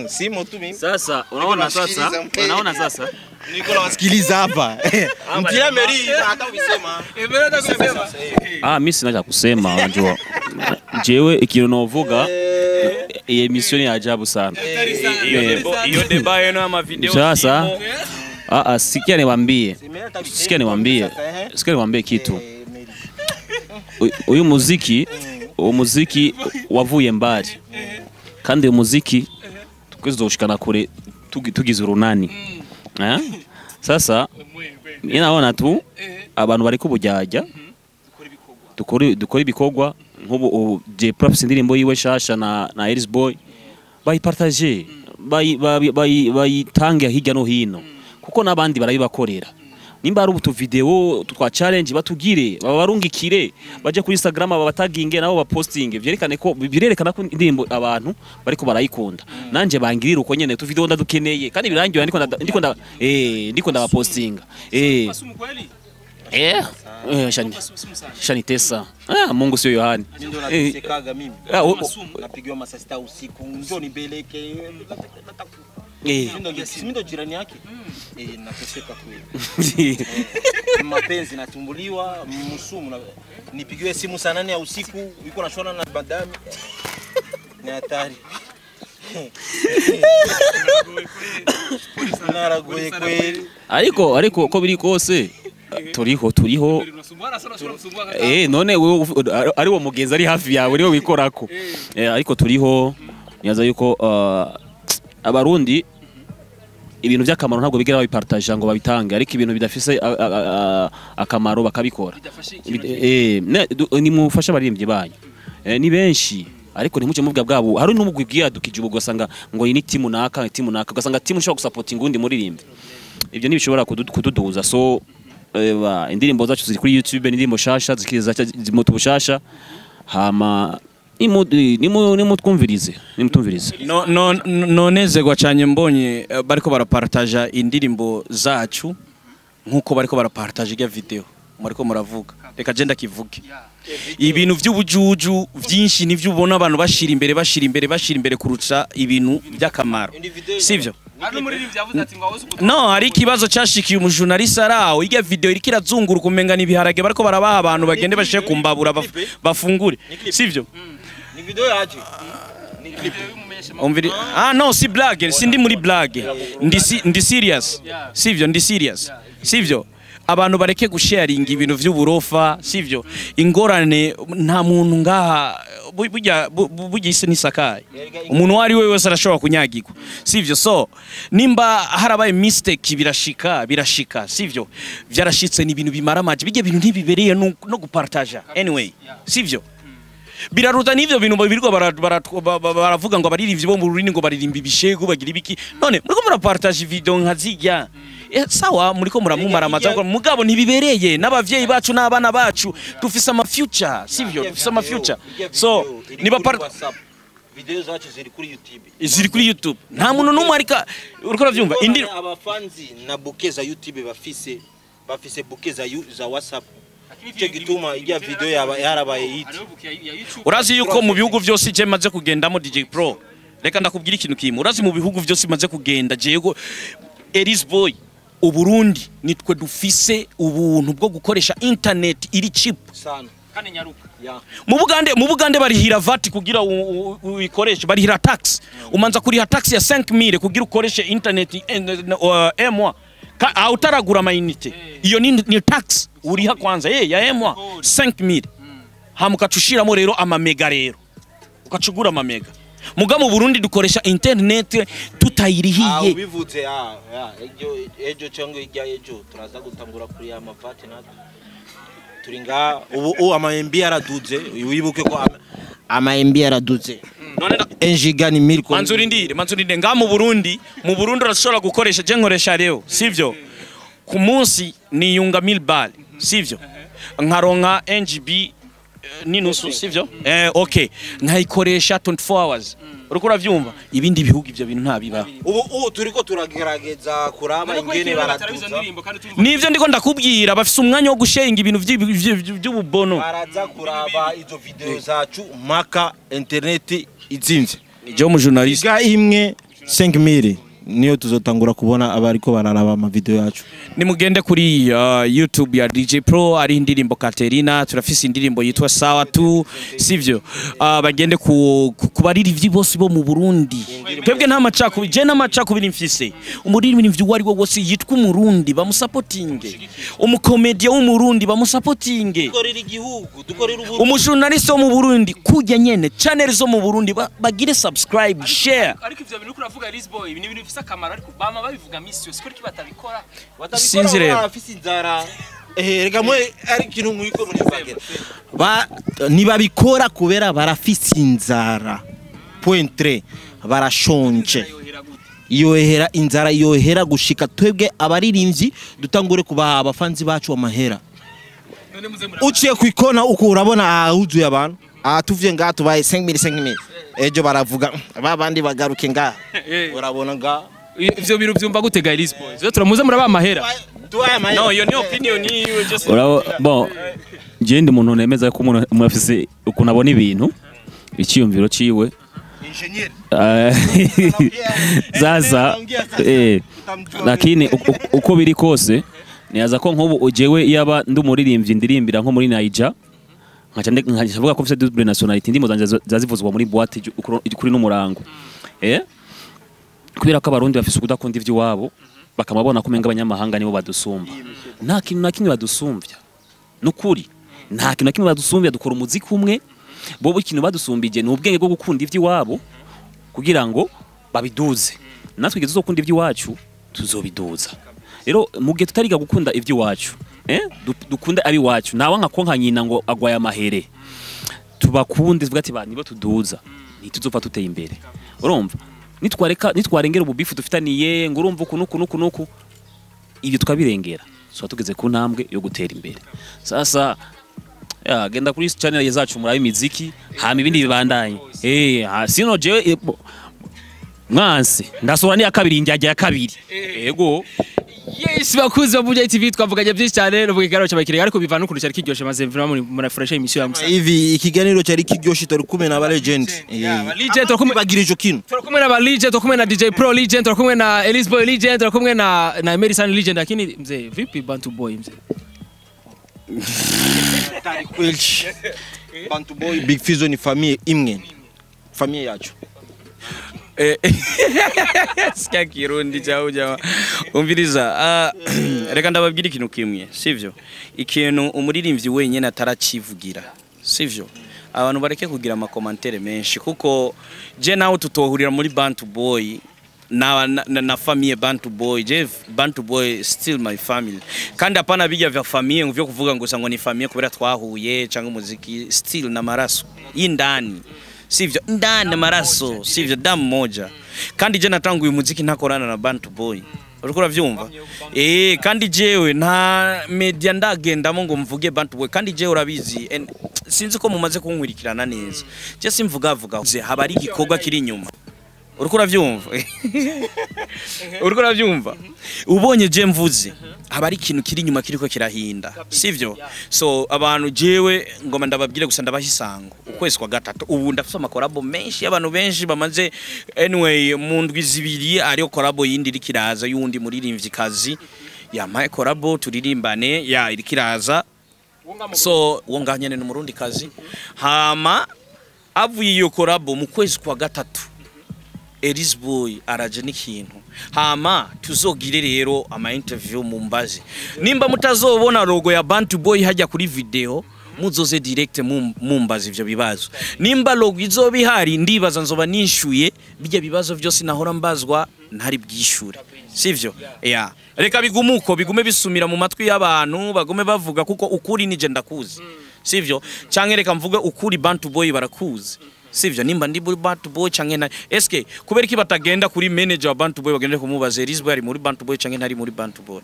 simo tu mimi sasa unaona sasa niko nawasikiliza hapa mtia Emery hata ukisema mimi sina cha kusema unajua jewe ikintu novuga iyi emission ya ajabu sana iyo deba yenu ama video sasa sikia niwaambie kitu uyu muziki wavuye mbali kandi umuziki tukizoshikana kure tugize urunani sasa inaona tu abantu bari kubujyajya dukora ibikorwa nk'ubu J Prof indirimbo yiwe shasha na Elisboy bayipartage bayitange hirya no hino kuko nabandi barabibakorera nimba ari utu video twa challenge batugire babarungikire baje kuri Instagram babataginge nabo bapostinge birerekana ko indirimbo abantu bariko barayikunda nanje bangirira uko nyene tu video ndadukeneye kandi birangiye ndiko ndabapostinga Shani Tesa. Mungu sio Yohani. Ndio natesekaga mimi. Napigiwa masasta usiku. Njoo nibeleke. Ndio jirani yake. Nateseka kweli. Mapenzi natumbuliwa, msumu nipigiwe simu saa 8 ya usiku, yuko nashona na badami. Ni hatari. Naragoye kweli. Ariko ko biri kose turiho none wewe ari wo mugenzi ari hafi yawe niwe wikorako ariko turiho nyaza yuko abarundi ibintu by'akamaro ntabwo bigera babipartage ngo babitange ariko ibintu bidafise akamaro bakabikora ni mufasha baririmbye banyu ni benshi ariko ntimuce mubwa bwabo hari n'umugwi bwiyadukije ubwo gasanga ngo ni timu naka gasanga timu ishobora gusupporting undi muririmbe ibyo ntibishobora kududuza so indirimbo zacu ziri kuri YouTube n'indirimbo shasha zikiza zimutu bushasha hama nimutwumvirize nonezegwa cyane mbonye bariko barapartaja indirimbo zacu nkuko bariko barapartaja ya video muriko muravuga reka je ndakivuge ibintu by'ubujuju byinshi nivyo ubona abantu bashira imbere kuruca ibintu by'akamaro sivyo no hari kibazo cyashikiye umujournaliste araho irya video iriko irazunguruka umenga nibiharage bariko barabaha abantu bagende bashe kumbabura bafungure sivyo ni video yaje no si blague sindi muri blague ndi serious sivyo abantu bareke gusharinga ibintu vy'uburofa sivyo ingorane nta muntu ngaha burya ise nisakaye umuntu wari we wese arashobora kunyagirwa sivyo so nimba harabaye mistake birashika sivyo byarashitse ni ibintu bimara amaje bijye bintu ntibibereye no gupartager anyway sivyo biraruta n'ivyo bintu biriko baravuga ngo abaririmbyi bo mu rurimi ngo baririmba ibishego bagira ibiki none muriko murapartage video nkazijya sawa muriko muramumara amaza mugabo ntibibereye n'abavyeyi bacu n'abana bacu dufise ama future sivyo dufise ama future so niba video zacu ziri kuri YouTube nta muntu numwe arika uriko ravyumva indi abafanzi na bouquet za YouTube bafise bouquet za WhatsApp cyo gituma ijya video yarabaye hit urazi yuko mu bihugu byose je maze kugendamo DJ Pro reka ndakubwira ikintu kimwe urazi mu bihugu byose maze kugenda jego Eris Boy uburundi nitwe dufise ubuntu bwo gukoresha internet iri cheap sana kandi nyaruka mu Bugande barihira VAT kugira uyikoreshe barihira tax umanza kuriha tax ya 5000 kugira ukoreshe internet mois utaragura amayinite iyo ni tax uriha kwanza ya mois 5000 hamukacushiramo rero amamega rero ukacugura amamega muga mu Burundi dukoresha internet tutayirihiye ubivutse ejo cyangwa ijya ejo turaza gutangura kuri ya mavati natwe turinga ubu ama-MB yaraduze wibuke ko ama-MB yaraduze none enjiga ni 1000 manzurindire nga mu Burundi urashobora gukoresha je nkoresha rero sivyo ku munsi niyunga 1000 bal sivyo nkaronka NGB ninusu sivyo okay nkayikoresha 24 hours uriko uravyumva ibindi bihugu ivyo bintu ntabiba ubu turiko turagerageza kuraba ingene baratuza nivyo ndiko ndakubwira bafise umwanya wo gusharinga ibintu by'ububono baraza kuraba izo video zacu maka internet izimvye je mu journaliste ga imwe 5000 niyo tuzotangura kubona abariko bararaba ama video yacu nimugende kuri YouTube ya DJ Pro ari indirimbo Katerina turafise indirimbo yitwa Sawa tu sivyo bagende kubaririmbyi bose bo mu Burundi twebwe nta macakubiri je n'amacakubiri mfise umuririmbyi wari wo wose yitwa umurundi bamusupportinge umukomedian w'umurundi bamusupportinge dukorera igihugu dukorera uburundi umujournaliste wo mu Burundi kujya nyene channel zo mu Burundi bagire subscribe share ariko ivyo bintu kuravuga Eris Boy ibintu bifise akamaro ariko bama babivuga misi yose ko batabikora sinzire rega mwe ari kintu mwiko munivagera nibabikora kubera barafise inzara point 3 barashonje yohera inzara yohera gushika twebwe abaririmbyi dutangure kubaha abafanzi bacu amahera uciye kwikona uko urabona ahuzuye abantu tuvye ngaha tubaye 5000 ejo baravuga babandi bagaruke ngaha urabona ngaha ivyo biro vyumva gutega Elise Boys zo turamuze muraba amahera no yo ni opinion yiwe just bon je ndi umuntu nemeza ko umuntu afise ukuntu abona ibintu icyiyumviro ciwe zaza lakini uko biri kose niyaza ko nkubu ujewe yaba ndumuririmbyi ndirimbira nko muri Niger nkavuga ko mfite double nationality ndimo zanje zazivuzwa muri boîte kuri n'umurango kubera ko abarundi bafise kudakunda ivy'iwabo bakamabona ko menga abanyamahanga nibo badusumba nta kintu na kimwe badusumvya nukuri nta kintu na kimwe badusumvya dukora umuziki umwe bobo ikintu badusumbije ni ubwenge bwo gukunda ivy'iwabo kugira ngo babiduze natwe igihe tuzokunda ivy'iwacu tuzobiduza rero mugihe tutariga gukunda ivy'iwacu dukunda abi wacu nawe nka konka nyina ngo agwaye amahere tubakunde vuga ati nibo tuduza ntituzopfa tuteye imbere urumva nitwarengera ububifu dufitaniye ngo urumva uku ibyo tukabirengera so tugeze ku ntambwe yo gutera imbere sasa genda kuri channel yacu murabe imiziki hama ibindi bibandanye sino je mwanse ndasora ni ya kabiri njyaje ya kabiri yego yes bakuzi ba Buja TV twavuganye byinshi cyane no bwigaro cyabakiriye ariko bivana n'ukuntu cyari kiryoshe maze muri fresh emission ya Musa hivi ikiganiro cyari kiryoshe turi kumwe na ba legend legend turi kumwe bagira ijo kintu turi kumwe na ba legend turi kumwe na DJ Pro legend turi kumwe na Elise Boy legend turi kumwe na Emerson legend lakini mzee vipi Bantu Boy mzee Bantu Boy Big Fizzo ni famille imwe famille yacu sika kirundi cyaho jawa umviriza reka ndababwira ikintu kimwe sivyo ikintu umuririmbyi wenyene ataracivugira sivyo abantu bareke kugira ama commentaire menshi kuko je nawe tutohurira muri Bantu Boy na famille Bantu Boy je Bantu Boy still my family kandi apana bijya vya famille nguvyo kuvuga ngo sango ni famille kubera twahuye cyangwa umuziki still na maraso y'indani sivyo ndani maraso sivyo damu moja kandi je natanguye umuziki ntakorana na Bantu Boy uriko uravyumva kandi jewe nta media ndagendamo ngo mvuge Bantu Boy kandi jewe urabizi sinzi ko mumaze kunkwirikirana neza je simvuga haba ari igikorwa kiri inyuma uriko uravyumva ubonye je mvuze haba ari ikintu kiri inyuma kiriko kirahinda sivyo so abantu jewe ngoma ndababwire gusa ndabahisango ukwezi kwa gatatu ubu ndafite amakorabo menshi y'abantu benshi bamaze anyway mu ndwi zibiri ariyo korabo yindi irikiraza yundi muririmbyi kazi yamaye korabo turirimbane irikiraza so wonganyene n'umurundi kazi hama avuye iyo korabo mu kwezi kwa gatatu Elise Boy araje n'ikintu hama tuzogire rero ama interview mu mbazi nimba mutazobona logo ya Bantu Boy hajya kuri video muzoze direct mu mbazi ivyo bibazo nimba logo izobihari ndibaza nzoba nishuye bijya bibazo byose nahora mbazwa ntari bwishure sivyo reka bigume bisumira mu matwi y'abantu bagume bavuga kuko ukuri nije ndakuzi sivyo canke reka mvuge ukuri Bantu Boy barakuzi sivyo nimba ndi muri Bantu Boy canke na eske kubera iki batagenda kuri manager wa Bantu Boy bagende kumubaza Elise Boy ari muri Bantu Boy canke ntari muri Bantu Boy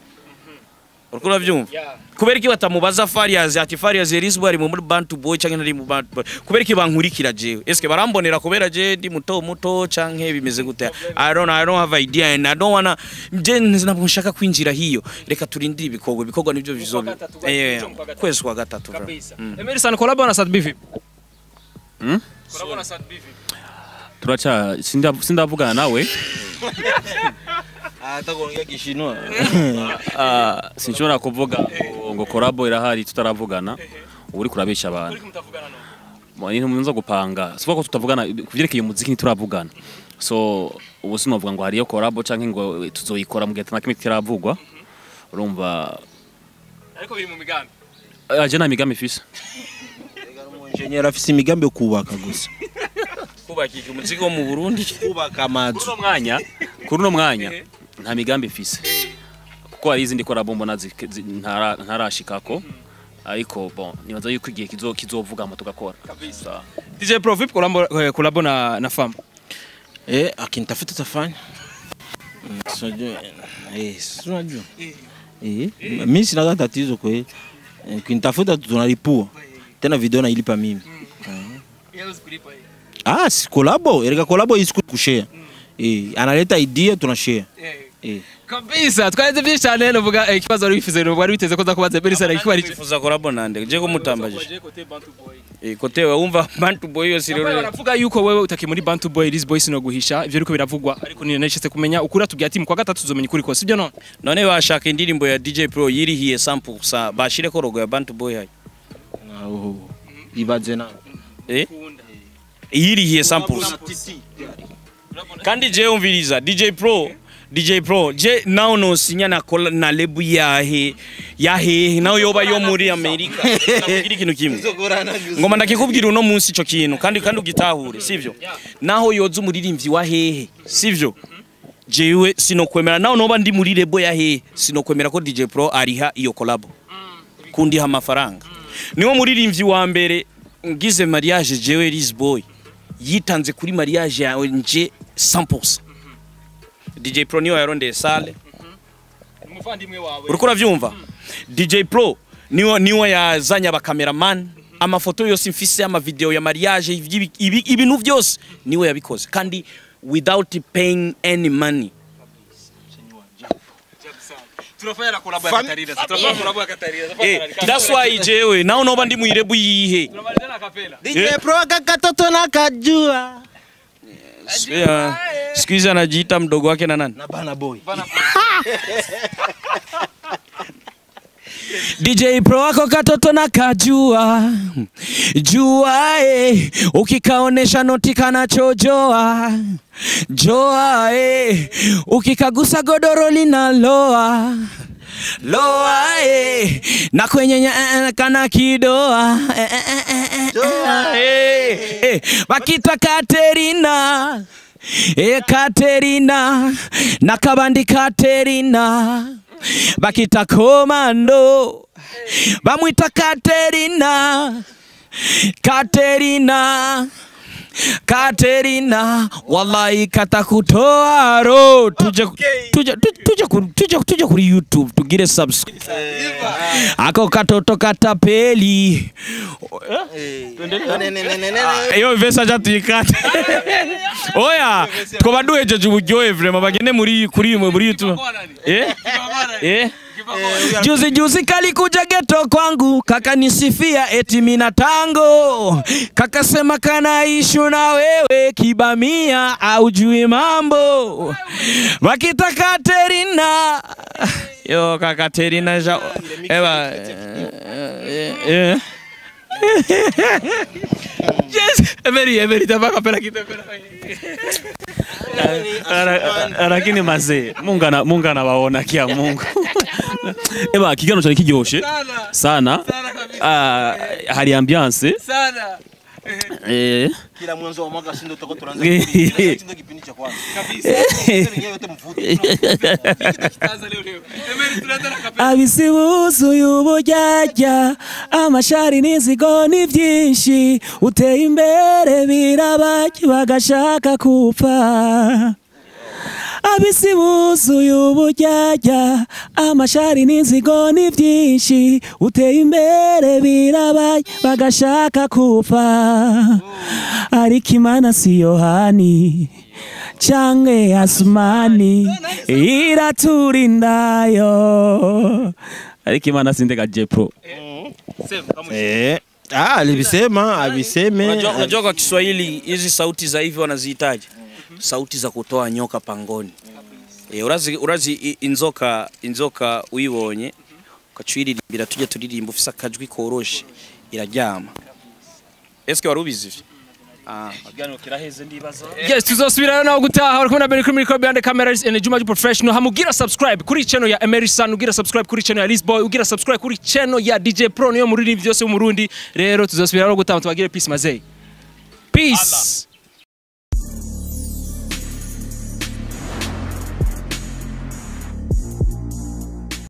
uriko uravyumva kubera iki batamubaza Fariaz ati Fariaz Elise Boy ari muri Bantu Boy canke ntari mu Bantu Boy kubera iki bankurikira jewe eske barambonera kubera je ndi muto canke bimeze gute I don't have idea and I don't wanna je nshaka kwinjira hiyo reka turindire ibikorwa nivyo bizobi kwezi kwa gatatu Emerson collabo na Sadbiv turacha sindavugana nawe atagonga gishinwa sinshobora kuvuga ngo korabo irahari tutaravugana uri kurabesha abantu ni ntumunza gupanga sivuga ko tutavugana kuvyerekeye umuziki ntituravugana so ubu sinovuga ngo hariyo korabo canke ngo tuzoyikora mu gihe nakimwe kiravugwa urumva ariko biri mu migambi aje na migambi fisa Engineer afise imigambi yo kubaka gusa kubakika umuziki wo mu Burundi kubaka amazu kuri no mwanya nta migambi fise kuko ari izindi korabo mbona ntarashikako ariko bon nibaza yuko igihe kizovuga mu tugakora DJ Pro VIP collabo na Fam akinitafuta tafanya Unajua mimi sina tatizo kwa hiyo kinitafuta tunalipua tena video na ilipa mimi. Si collabo, erika collabo isiku kushare. Analeta idea tunashare. Kabisa twaheze byinshi cyane novuga ikibazo ari bifuze no bari biteze ko zakubaza Emerson ariko bari bifuza collabo nande je ko mutambaje kote wumva Bantu Boy yo sirero baravuga yuko wewe utaki muri Bantu Boy this boy sino guhisha ivyo ariko biravugwa ariko ni nashitse kumenya ukuri atubwiye ati mu kwa gatatu tuzomenya ukuri ko sibyo none bashaka indirimbo ya DJ Pro yirihiye 100% bashire ko logo ya Bantu Boy hayi ibaze na yirihiye 100% kandi je umviriza DJ Pro je now no sinya na lebu yahe naho yoba yo muri Amerika nakubwira ikintu kimwe ngoma ndakikubwira uno munsi ico kintu kandi ugitahure sivyo naho yoza umuririmbyi wa hehe sivyo jewe sinokwemera naho noba ndi muri lebo ya hehe sinokwemera ko DJ Pro ariha iyo collabo kundi ha amafaranga niwo muririmbyi wa mbere ngize mariage jewe Liz Boy yitanze kuri mariage yawe nje 100%. DJ Pro niyo yarondeye sale. Umuvandimwe wawe. Uriko uravyumva? DJ Pro niyo yazanya aba cameraman, amafoto yose mfise ama video ya mariage ibintu byose niwe yabikoze kandi without paying any money. Tunafanya collabo ya Katarina. Tunafanya collabo ya Katarina. That's why jewe naho noba ndi muirebu yihe. Tunamalizana kapela. DJ Pro kakatoto na kajua. Squeeze anajiita mdogo wake na nani? Na Bana Boy. DJ Pro wako katoto na kajua ukikaonesha noti kanachojoa joa ukikagusa godoro linaloa na kwenye kana kidoa bakita Katerina na kabandi Katerina bakita komando bamwita Katerina wallahi katakutoa ro tuje kuri YouTube tugire subscribe ako katoto katapeli yo vesa jatikate oya twabaduhejeje uburyohe vraiment bagende muri YouTube Juzi kalikuja geto kwangu kakanisifia eti mina tango kakasema kana ishu na wewe kibamia au jui mambo wakita Katerina yo Katerina yes Emery tabaka pela kitapela lakini mazee Mungu anawaona kia Mungu kigano cyane kiryoshe sana hari ambiance sana kila mwanzo wa mwaka sindo toko turanza sindo kipindi cha kwanza kabisa yote mvuto kitaanza leo Emery tunataka kapela abisibuzu y'ubujyajya amashari n'izigoni byinshi uteye imbere birabaki bagashaka kupfa abisibuzu y'ubujyajya amashari n'inzigoni byinshi uteye imbere birabaki bagashaka kupfa ariko Imana si Yohani canke Asumani iraturindayo ariko Imana sindega DJ Pro aliseme unajua kwa Kiswahili hizi sauti za hivi wanazihitaji sauti za kutoa nyoka pangoni. Urazi inzoka uyibonye ukacwiririmbira tujya turirimba ufisa kajwi koroshe iraryama. Eske warubizi? Agano kiraheze ndibaza. Yes, tuzosubira naho gutaha ariko na bene kuri behind the cameras and Juma Professional hamugira subscribe kuri channel ya Emerson ugira subscribe kuri channel ya Liz Boy ugira subscribe kuri channel ya DJ Pro niyo muri byose mu Burundi rero tuzosubira naho gutaha tubagire peace mazei. Peace.